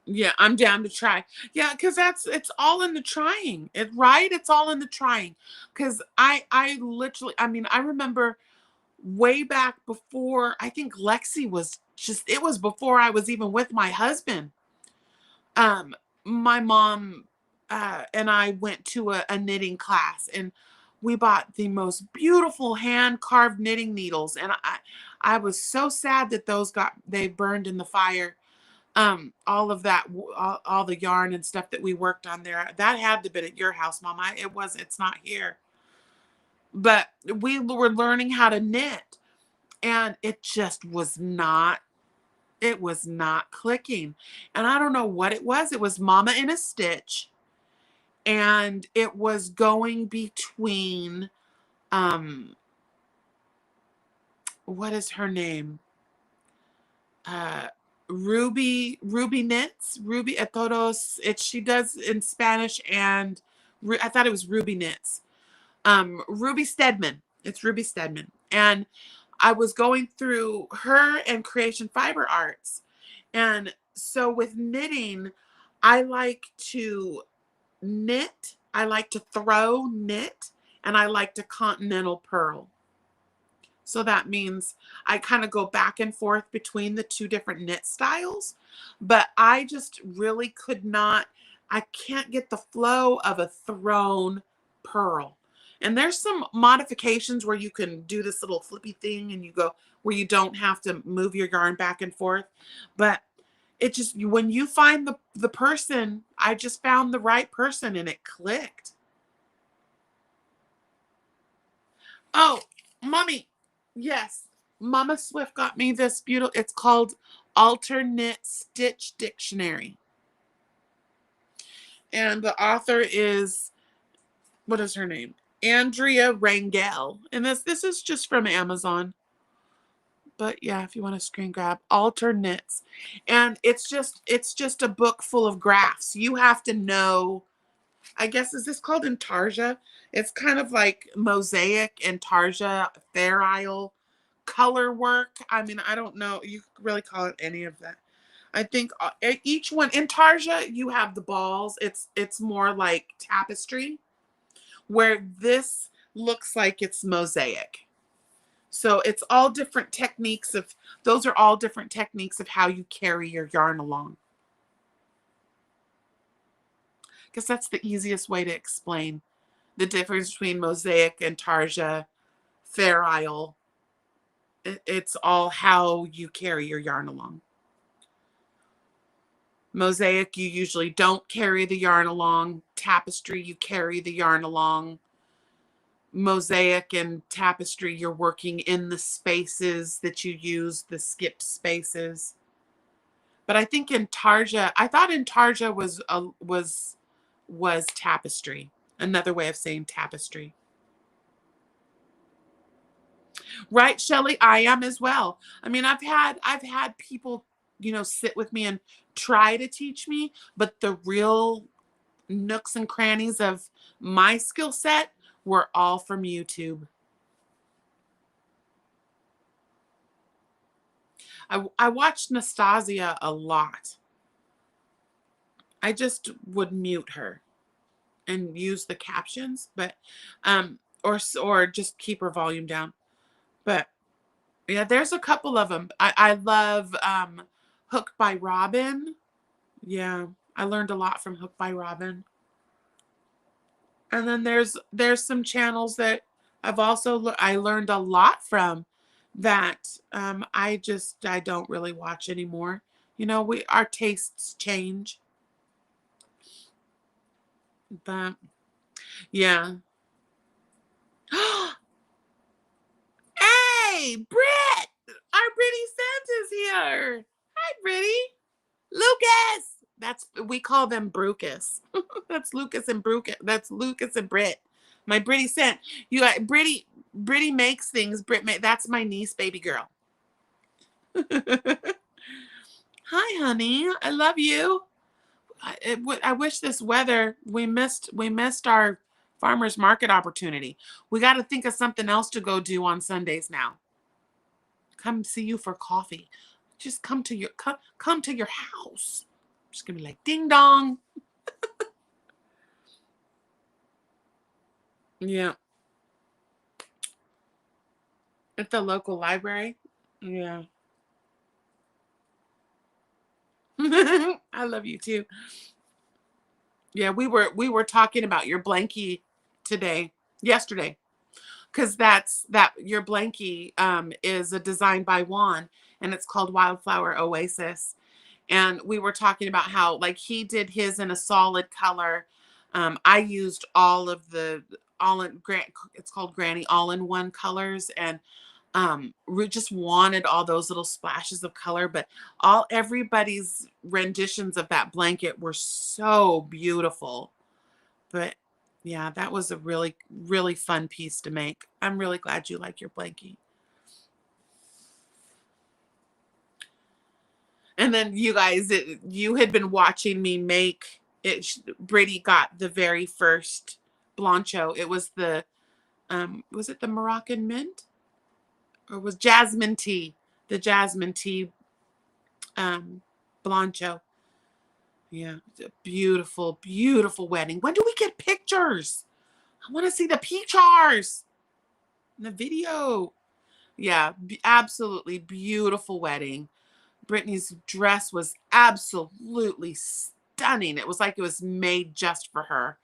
Yeah, I'm down to try. Yeah, because it's all in the trying. Right? It's all in the trying. Because I literally, I mean, I remember way back before, I think Lexi was just, it was before I was even with my husband. Um, my mom and I went to a knitting class, and we bought the most beautiful hand carved knitting needles, and I was so sad that they burned in the fire. All of that, all the yarn and stuff that we worked on there, that had to been at your house, Mama. It's not here. But we were learning how to knit, and it was not clicking. And I don't know what it was. It was Mama in a Stitch, and it was going between what is her name? Uh Ruby knits, Ruby a todos. She does in Spanish, and I thought it was Ruby knits. Ruby Stedman. It's Ruby Stedman. And I was going through her and Creation Fiber Arts. And so with knitting, I like to knit, I like to throw knit, and I like to continental purl. So that means I kind of go back and forth between the two different knit styles, but I just really I can't get the flow of a thrown purl. And there's some modifications where you can do this little flippy thing and you go where you don't have to move your yarn back and forth. But it just, when you find the person, I just found the right person and it clicked. Oh, Mommy. Yes. Mama Swift got me this beautiful, it's called Alternate Stitch Dictionary. And the author is, what is her name? Andrea Rangel. And this is just from Amazon. But yeah, if you want to screen grab, Alternates. And it's just a book full of graphs. You have to know, I guess, is this called intarsia? It's kind of like mosaic, intarsia, fair isle, color work. I mean, I don't know. You could really call it any of that. I think each one, intarsia, you have the balls. It's more like tapestry, where this looks like it's mosaic. So it's all different techniques of, those are all different techniques of how you carry your yarn along. Because that's the easiest way to explain the difference between mosaic and tarsia, fair isle. It's all how you carry your yarn along. Mosaic, you usually don't carry the yarn along. Tapestry, you carry the yarn along. Mosaic and tapestry, you're working in the spaces that you use, the skipped spaces. But I think intarsia, I thought intarsia was tapestry. Another way of saying tapestry. Right, Shelley, I am as well. I mean, I've had people, sit with me and try to teach me, but the real nooks and crannies of my skill set were all from YouTube. I watched Nastasia a lot. I just would mute her and use the captions, but or just keep her volume down. But yeah, there's a couple of them. I love Hook by Robin. Yeah, I learned a lot from Hook by Robin. And then there's some channels that I learned a lot from that I don't really watch anymore. We our tastes change, but yeah. Hey, Britt! Our Brittany Santa's here. Hi, Brittany. Lucas. That's we call them Brucus. That's Lucas and Brucus. That's Lucas and Britt. My Brittany sent you. Brittany makes things. That's my niece, baby girl. Hi, honey. I love you. I wish this weather. We missed our farmers market opportunity. We got to think of something else to go do on Sundays now. Come see you for coffee. Just come to your house. I'm just gonna be like ding dong. Yeah, at the local library. Yeah. I love you too. Yeah, we were talking about your blankie yesterday, because that your blankie is a design by Juan, and it's called Wildflower Oasis. And we were talking about how like he did his in a solid color. I used all of the all in grant it's called Granny all in one colors, and we just wanted all those little splashes of color, but all everybody's renditions of that blanket were so beautiful. But yeah, that was a really really fun piece to make. I'm really glad you like your blankie. And then you had been watching me make it. Brady got the very first Blancho. It was was it the Moroccan mint, or was jasmine tea? The jasmine tea Blancho. Yeah, it's a beautiful, beautiful wedding. When do we get pictures? I want to see the pictures in the video. Yeah, absolutely beautiful wedding. Brittany's dress was absolutely stunning. It was like it was made just for her.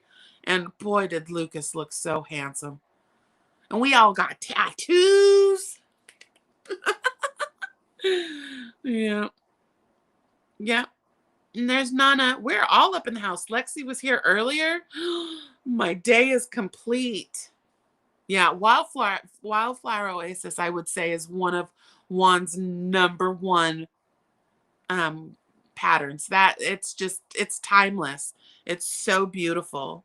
And boy, did Lucas look so handsome. And we all got tattoos. Yeah. Yeah. And there's Nana. We're all up in the house. Lexi was here earlier. My day is complete. Yeah, Wildflower Oasis, I would say, is one of Juan's number one um patterns. That it's timeless. It's so beautiful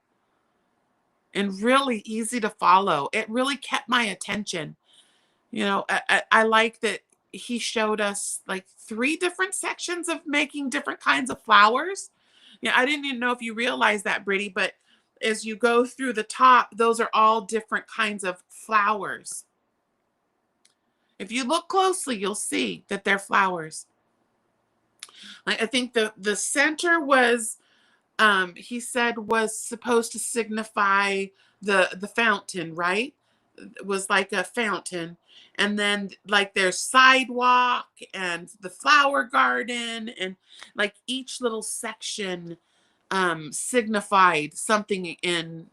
and really easy to follow. It really kept my attention. I like that he showed us like three different sections of making different kinds of flowers. Yeah, I didn't even know if you realized that, Brittany, but as you go through the top, those are all different kinds of flowers. If you look closely, you'll see that they're flowers. I think the center was he said was supposed to signify the fountain, right? It was like a fountain. And then like there's sidewalk and the flower garden, and like each little section signified something in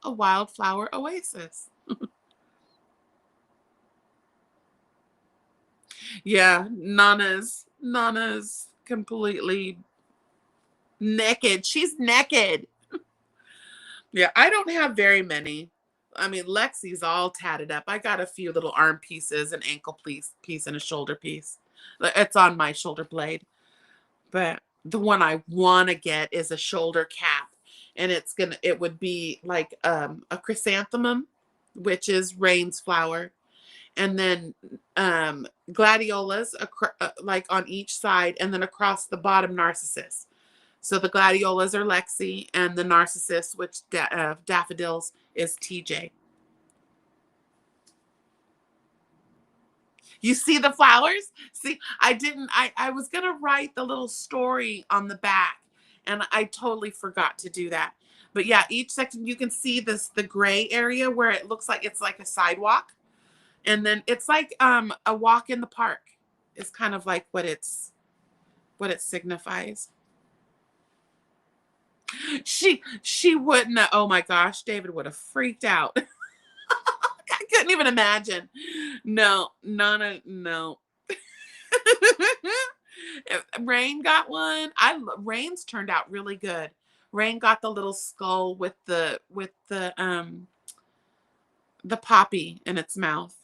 a wildflower oasis. Yeah, Nana's completely naked. She's naked. Yeah, I don't have very many. I mean, Lexi's all tatted up. I got a few little arm pieces, an ankle piece, and a shoulder piece. It's on my shoulder blade. But the one I want to get is a shoulder cap, and it would be like a chrysanthemum, which is Rain's flower, and then gladiolas like on each side, and then across the bottom narcissus. So the gladiolas are Lexi, and the narcissus, which daffodils, is TJ. You see the flowers? See, I didn't, I was going to write the little story on the back, and I totally forgot to do that. But yeah, each section you can see the gray area where it looks like it's like a sidewalk. And then it's like a walk in the park is kind of like what it signifies. She wouldn't have, oh my gosh, David would have freaked out. I couldn't even imagine. No, Nana, no. Rain got one. Rain's turned out really good. Rain got the little skull with the poppy in its mouth.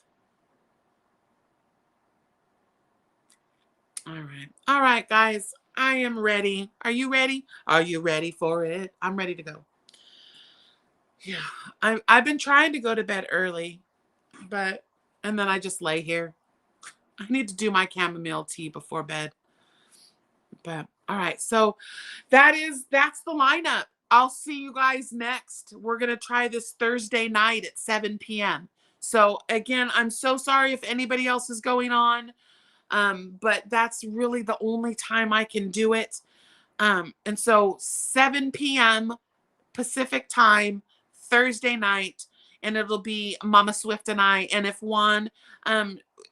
All right. All right, guys. I am ready. Are you ready? Are you ready for it? I'm ready to go. Yeah. I've been trying to go to bed early, and then I just lay here. I need to do my chamomile tea before bed. But all right. So that's the lineup. I'll see you guys next. We're going to try this Thursday night at 7 p.m. So again, I'm so sorry if anybody else is going on. But that's really the only time I can do it. And so 7 p.m. Pacific time, Thursday night, and it'll be Mama Swift and I. And if Juan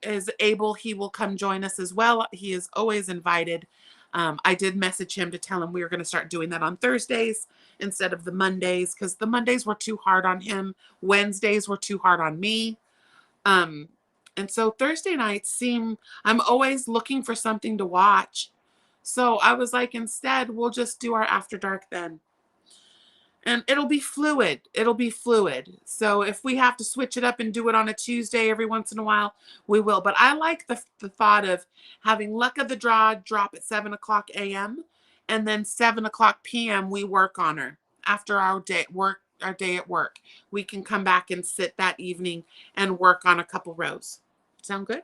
is able, he will come join us as well. He is always invited. I did message him to tell him we were going to start doing that on Thursdays instead of the Mondays, because the Mondays were too hard on him. Wednesdays were too hard on me. And so Thursday nights I'm always looking for something to watch. So I was like, instead, we'll just do our After Dark then. And it'll be fluid. It'll be fluid. So if we have to switch it up and do it on a Tuesday every once in a while, we will. But I like the thought of having Luck of the Draw drop at 7 o'clock a.m. and then 7 o'clock p.m. we work on her after our day at work. We can come back and sit that evening and work on a couple rows. Sound good?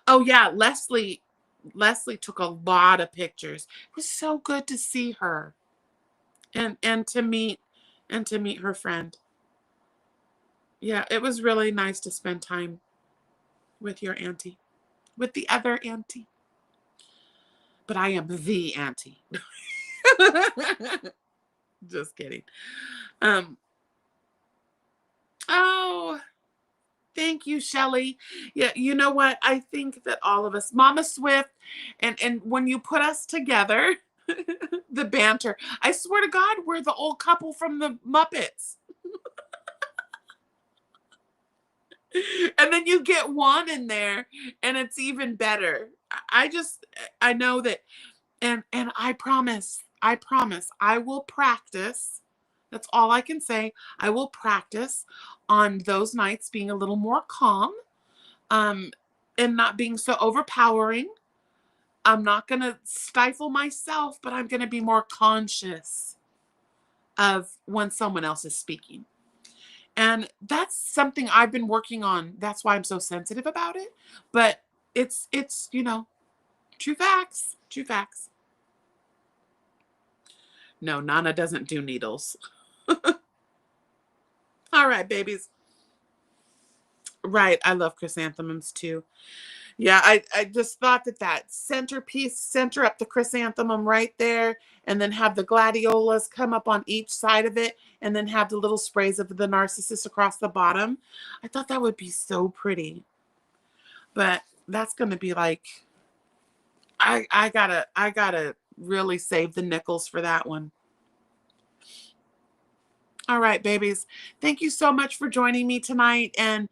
Oh yeah, Leslie took a lot of pictures. It was so good to see her and to meet her friend. Yeah, it was really nice to spend time with your auntie, with the other auntie. But I am the auntie. Just kidding. Oh, thank you, Shelly. Yeah, you know what? I think that all of us, Mama Swift, and when you put us together, the banter, I swear to God, we're the old couple from the Muppets. And then you get one in there, and it's even better. I know that, and I promise, I will practice. That's all I can say. I will practice on those nights being a little more calm, and not being so overpowering. I'm not going to stifle myself, but I'm going to be more conscious of when someone else is speaking. And that's something I've been working on. That's why I'm so sensitive about it. But it's true facts. True facts. No, Nana doesn't do needles. All right, babies. Right. I love chrysanthemums too. Yeah, I just thought that centerpiece, center up the chrysanthemum right there, and then have the gladiolas come up on each side of it, and then have the little sprays of the narcissus across the bottom. I thought that would be so pretty. But that's going to be like, I gotta really save the nickels for that one. All right, babies. Thank you so much for joining me tonight and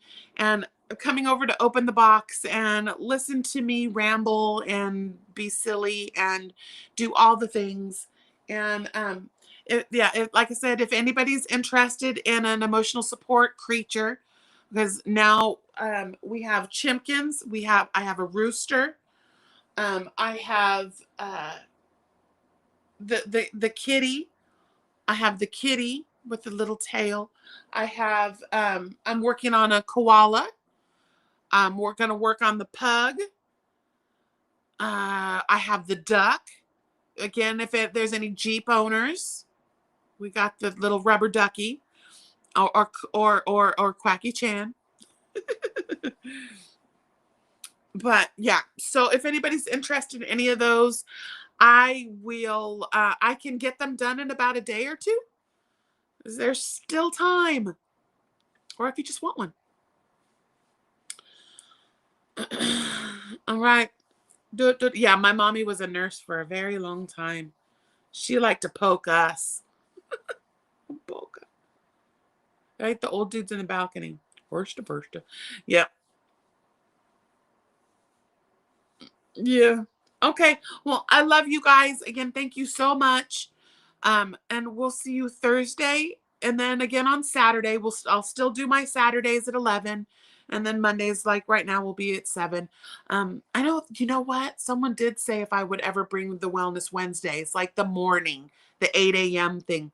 coming over to open the box and listen to me ramble and be silly and do all the things. And like I said, if anybody's interested in an emotional support creature, because now we have chimkins. I have a rooster. I have the kitty. I have the kitty with the little tail. I have I'm working on a koala. We're gonna work on the pug. I have the duck. Again, if there's any Jeep owners, we got the little rubber ducky, or Quacky Chan. But yeah, so if anybody's interested in any of those, I will. I can get them done in about a day or two. There's still time, or if you just want one. All right. Yeah, my mommy was a nurse for a very long time. She liked to poke us. Poke us. Right? The old dudes in the balcony. Worst. Yep. Yeah. Okay. Well, I love you guys. Again, thank you so much. And we'll see you Thursday. And then again on Saturday. I'll still do my Saturdays at 11. And then Mondays, like right now, will be at 7. I know, you know what? Someone did say if I would ever bring the Wellness Wednesdays, like the morning, the 8 a.m. thing.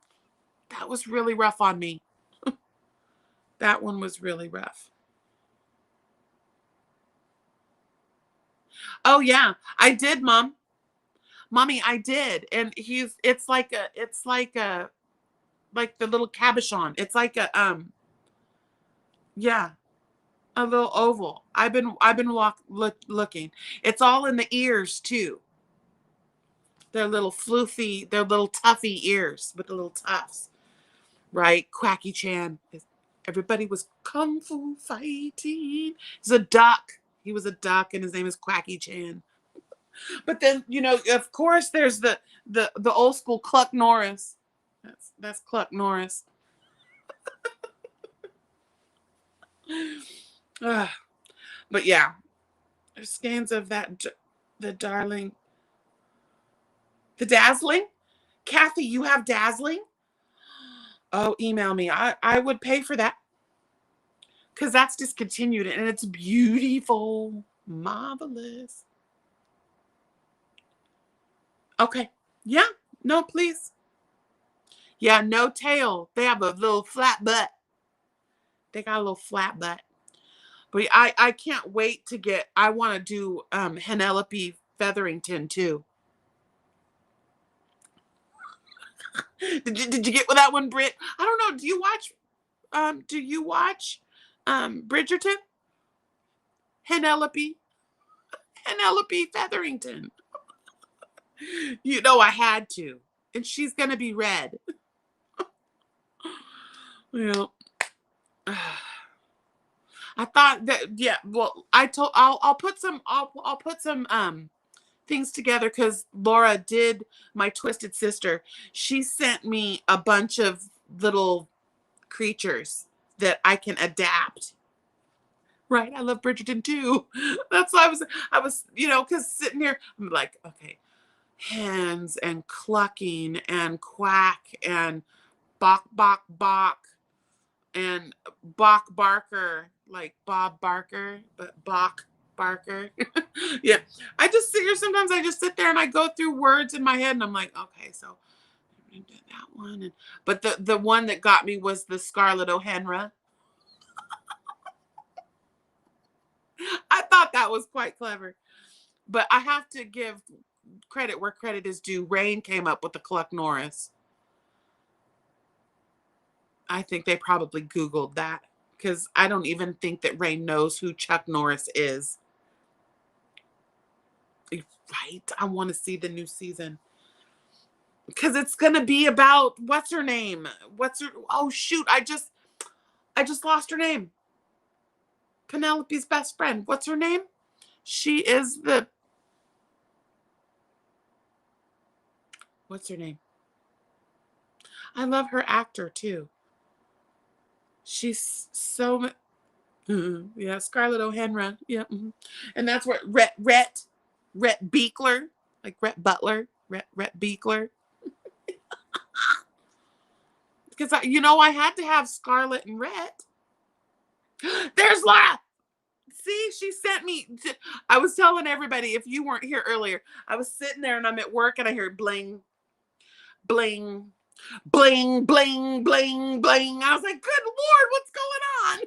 That was really rough on me. That one was really rough. Oh yeah, I did, Mom. Mommy, I did. And it's like the little cabochon. It's like yeah, a little oval. I've been looking. It's all in the ears too. They're little floofy, they're little tuffy ears with the little tufts. Right? Quacky Chan. Everybody was kung fu fighting. He's a duck. He was a duck and his name is Quacky Chan. But then, of course there's the old school Cluck Norris. That's Cluck Norris. But yeah, there's scans of the darling, the dazzling. Kathy, you have dazzling? Oh, email me. I would pay for that because that's discontinued and it's beautiful, marvelous. Okay. Yeah. No, please. Yeah, no tail. They have a little flat butt. They got a little flat butt. But I can't wait to get. I want to do Penelope Featherington too. Did you get with that one, Britt? I don't know. Do you watch Bridgerton? Penelope Featherington. I had to. And she's gonna be red. Well, I thought that, yeah, well, I'll put some things together because Laura did, my twisted sister. She sent me a bunch of little creatures that I can adapt. Right. I love Bridgerton too. That's why I was, because sitting here, I'm like, okay, hens and clucking and quack and bok bok bok and Bok Barker, like Bob Barker, but Bok Barker. Yeah. I just sit here sometimes, I just sit there and I go through words in my head and I'm like, okay, so that one. But the one that got me was the Scarlett O'Hara. I thought that was quite clever. But I have to give credit where credit is due. Rain came up with the Cluck Norris. I think they probably Googled that because I don't even think that Rain knows who Chuck Norris is. Right? I want to see the new season because it's gonna be about what's her name? Oh shoot! I just lost her name. Penelope's best friend. What's her name? She is the. What's her name? I love her actor too. She's so. Yeah, Scarlett O'Hara. Yeah, and that's where Rhett Beekler, like Rhett Butler, Rhett Beekler. Because I had to have Scarlett and Rhett. There's Laura. See, she sent me. I was telling everybody, if you weren't here earlier, I was sitting there and I'm at work and I hear bling, bling, bling, bling, bling, bling. I was like, good Lord, what's going on?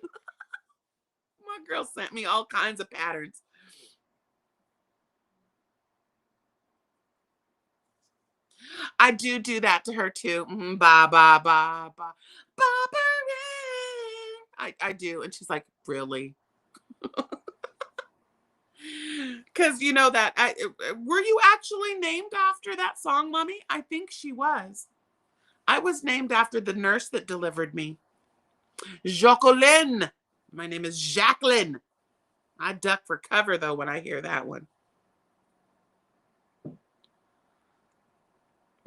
My girl sent me all kinds of patterns. I do that to her too. Ba ba ba ba ba ba. I do, and she's like, really? Because you know that were you actually named after that song, Mommy? I think she was. I was named after the nurse that delivered me, Jacqueline. My name is Jacqueline. I duck for cover though when I hear that one.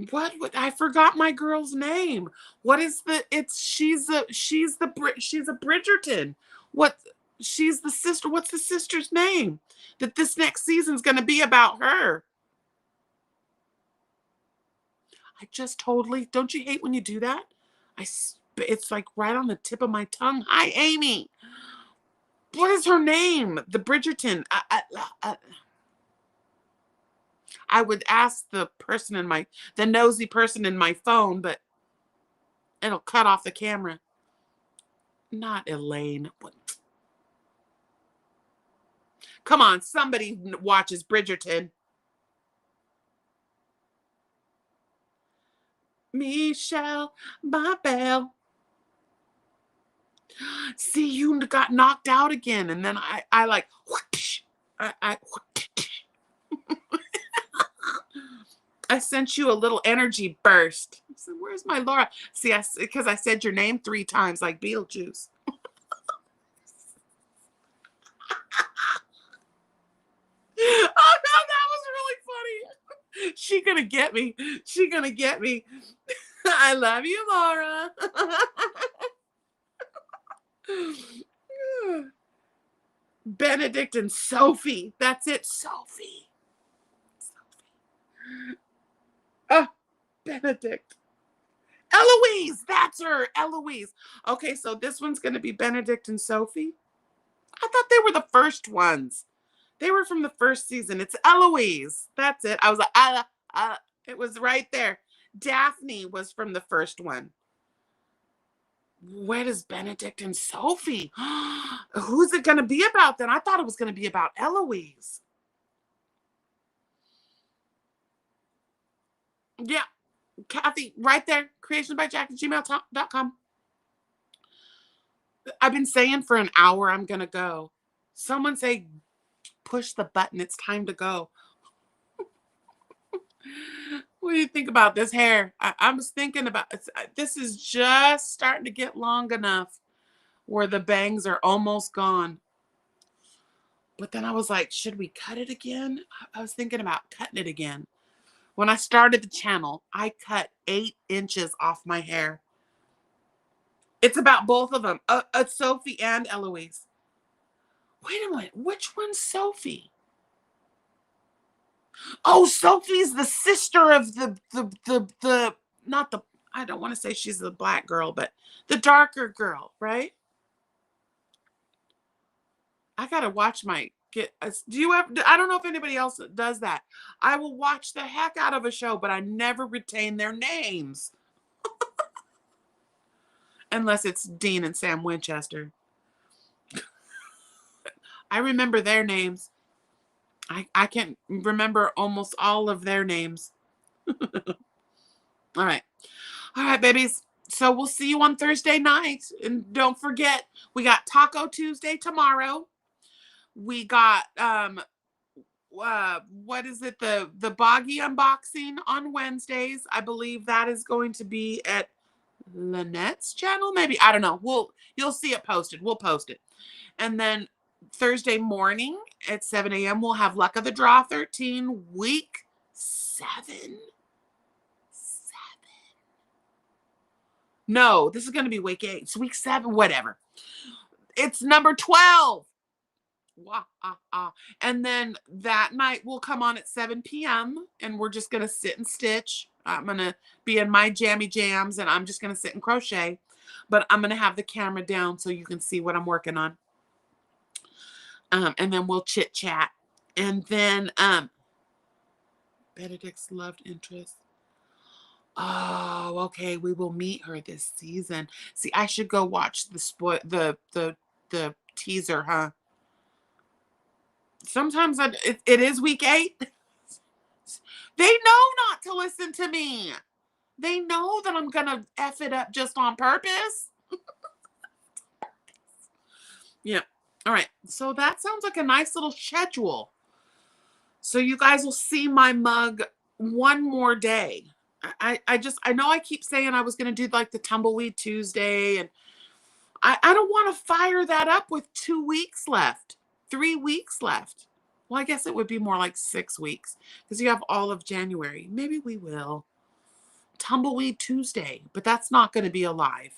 What I forgot my girl's name. What is the it's she's a Bridgerton. What she's the sister. What's the sister's name? That this next season's going to be about her. I just totally don't you hate when you do that? It's like right on the tip of my tongue. Hi, Amy. What is her name? The Bridgerton. I would ask the nosy person in my phone, but it'll cut off the camera. Not Elaine. Come on, somebody watches Bridgerton. Michelle, my belle. See, you got knocked out again, and then I like, whoosh, I I sent you a little energy burst. I said, "Where's my Laura?" See, because I said your name 3 times like Beetlejuice. Oh no, that was really funny. She gonna get me. She gonna get me. I love you, Laura. Benedict and Sophie. That's it, Sophie. Oh, Benedict. Eloise. That's her. Eloise. Okay, so this one's gonna be Benedict and Sophie. I thought they were the first ones. They were from the first season. It's Eloise. That's it. I was like, it was right there. Daphne was from the first one. Where does Benedict and Sophie? Who's it going to be about then? I thought it was going to be about Eloise. Yeah. Kathy, right there. creationsbyjack@gmail.com. I've been saying for an hour I'm going to go. Someone say, push the button. It's time to go. What do you think about this hair? I was thinking about this is just starting to get long enough where the bangs are almost gone. But then I was like, should we cut it again? I was thinking about cutting it again. When I started the channel, I cut 8 inches off my hair. It's about both of them, Sophie and Eloise. Wait a minute, which one's Sophie? Oh, Sophie's the sister of the not the, I don't want to say she's the black girl, but the darker girl, right? I gotta watch my do you ever, I don't know if anybody else does that. I will watch the heck out of a show, but I never retain their names. Unless it's Dean and Sam Winchester. I remember their names. I can remember almost all of their names. All right. All right, babies. So we'll see you on Thursday night. And don't forget, we got Taco Tuesday tomorrow. We got what is it? The Boggy unboxing on Wednesdays. I believe that is going to be at Lynette's channel. Maybe. I don't know. You'll see it posted. We'll post it. And then Thursday morning at 7 a.m. we'll have Luck of the Draw 13 week 7. No, this is going to be week 8. It's week 7, whatever. It's number 12. Wah, ah, ah. And then that night we'll come on at 7 p.m. and we're just going to sit and stitch. I'm going to be in my jammy jams and I'm just going to sit and crochet. but I'm going to have the camera down so you can see what I'm working on. And then we'll chit chat. And then, Benedict's loved interest. Oh, okay. We will meet her this season. See, I should go watch the teaser, huh? Sometimes it is week 8. They know not to listen to me. They know that I'm gonna F it up just on purpose. Yeah. All right. So that sounds like a nice little schedule. So you guys will see my mug one more day. I know I keep saying I was gonna do like the Tumbleweed Tuesday, and I don't want to fire that up with 2 weeks left, 3 weeks left. Well, I guess it would be more like 6 weeks because you have all of January. Maybe we will. Tumbleweed Tuesday, but that's not going to be alive.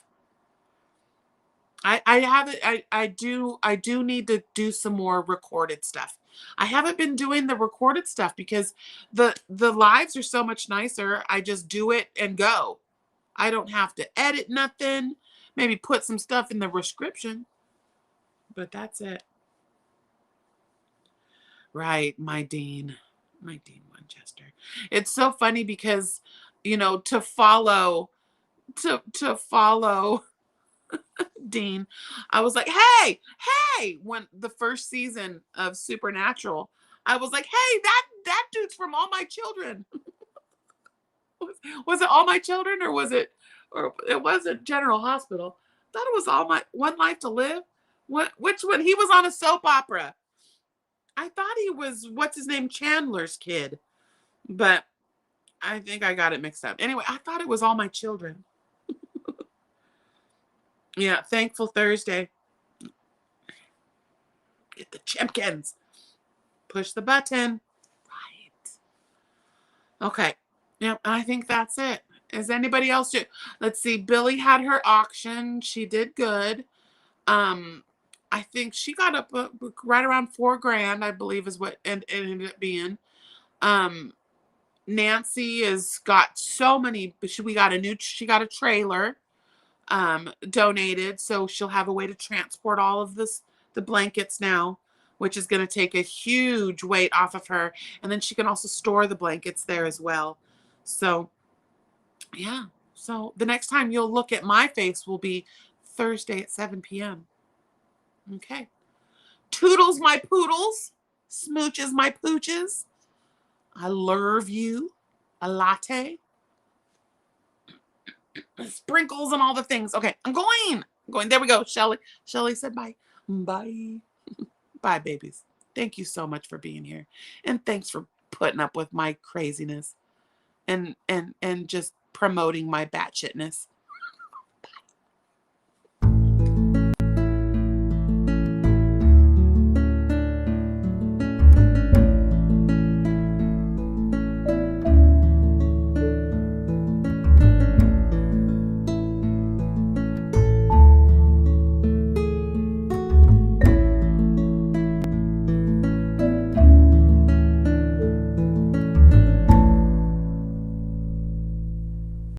I have it. I do need to do some more recorded stuff. I haven't been doing the recorded stuff because the lives are so much nicer. I just do it and go. I don't have to edit nothing. Maybe put some stuff in the description, but that's it. Right, my Dean Winchester. It's so funny because, to follow Dean, I was like, hey, when the first season of Supernatural, I was like, hey, that dude's from All My Children. Was it All My Children, or it wasn't General Hospital? I thought it was All My One Life to Live. Which one? He was on a soap opera. I thought he was, what's his name, Chandler's kid, but I think I got it mixed up. Anyway, I thought it was All My Children. Yeah, Thankful Thursday. Get the Chempkins. Push the button. Right. Okay. Yep, I think that's it. Is anybody else do? Let's see. Billy had her auction. She did good. I think she got up right around $4,000, I believe is what it ended up being. Nancy has got so many, but she got a trailer donated, so she'll have a way to transport all of the blankets now, which is going to take a huge weight off of her, and then she can also store the blankets there as well. So yeah, so the next time you'll look at my face will be Thursday at 7 p.m. Okay. Toodles, my poodles. Smooches, my pooches. I love you. A latte. Sprinkles and all the things. Okay, I'm going. There we go. Shelly said bye. Bye. Bye, babies. Thank you so much for being here. And thanks for putting up with my craziness and just promoting my batshitness.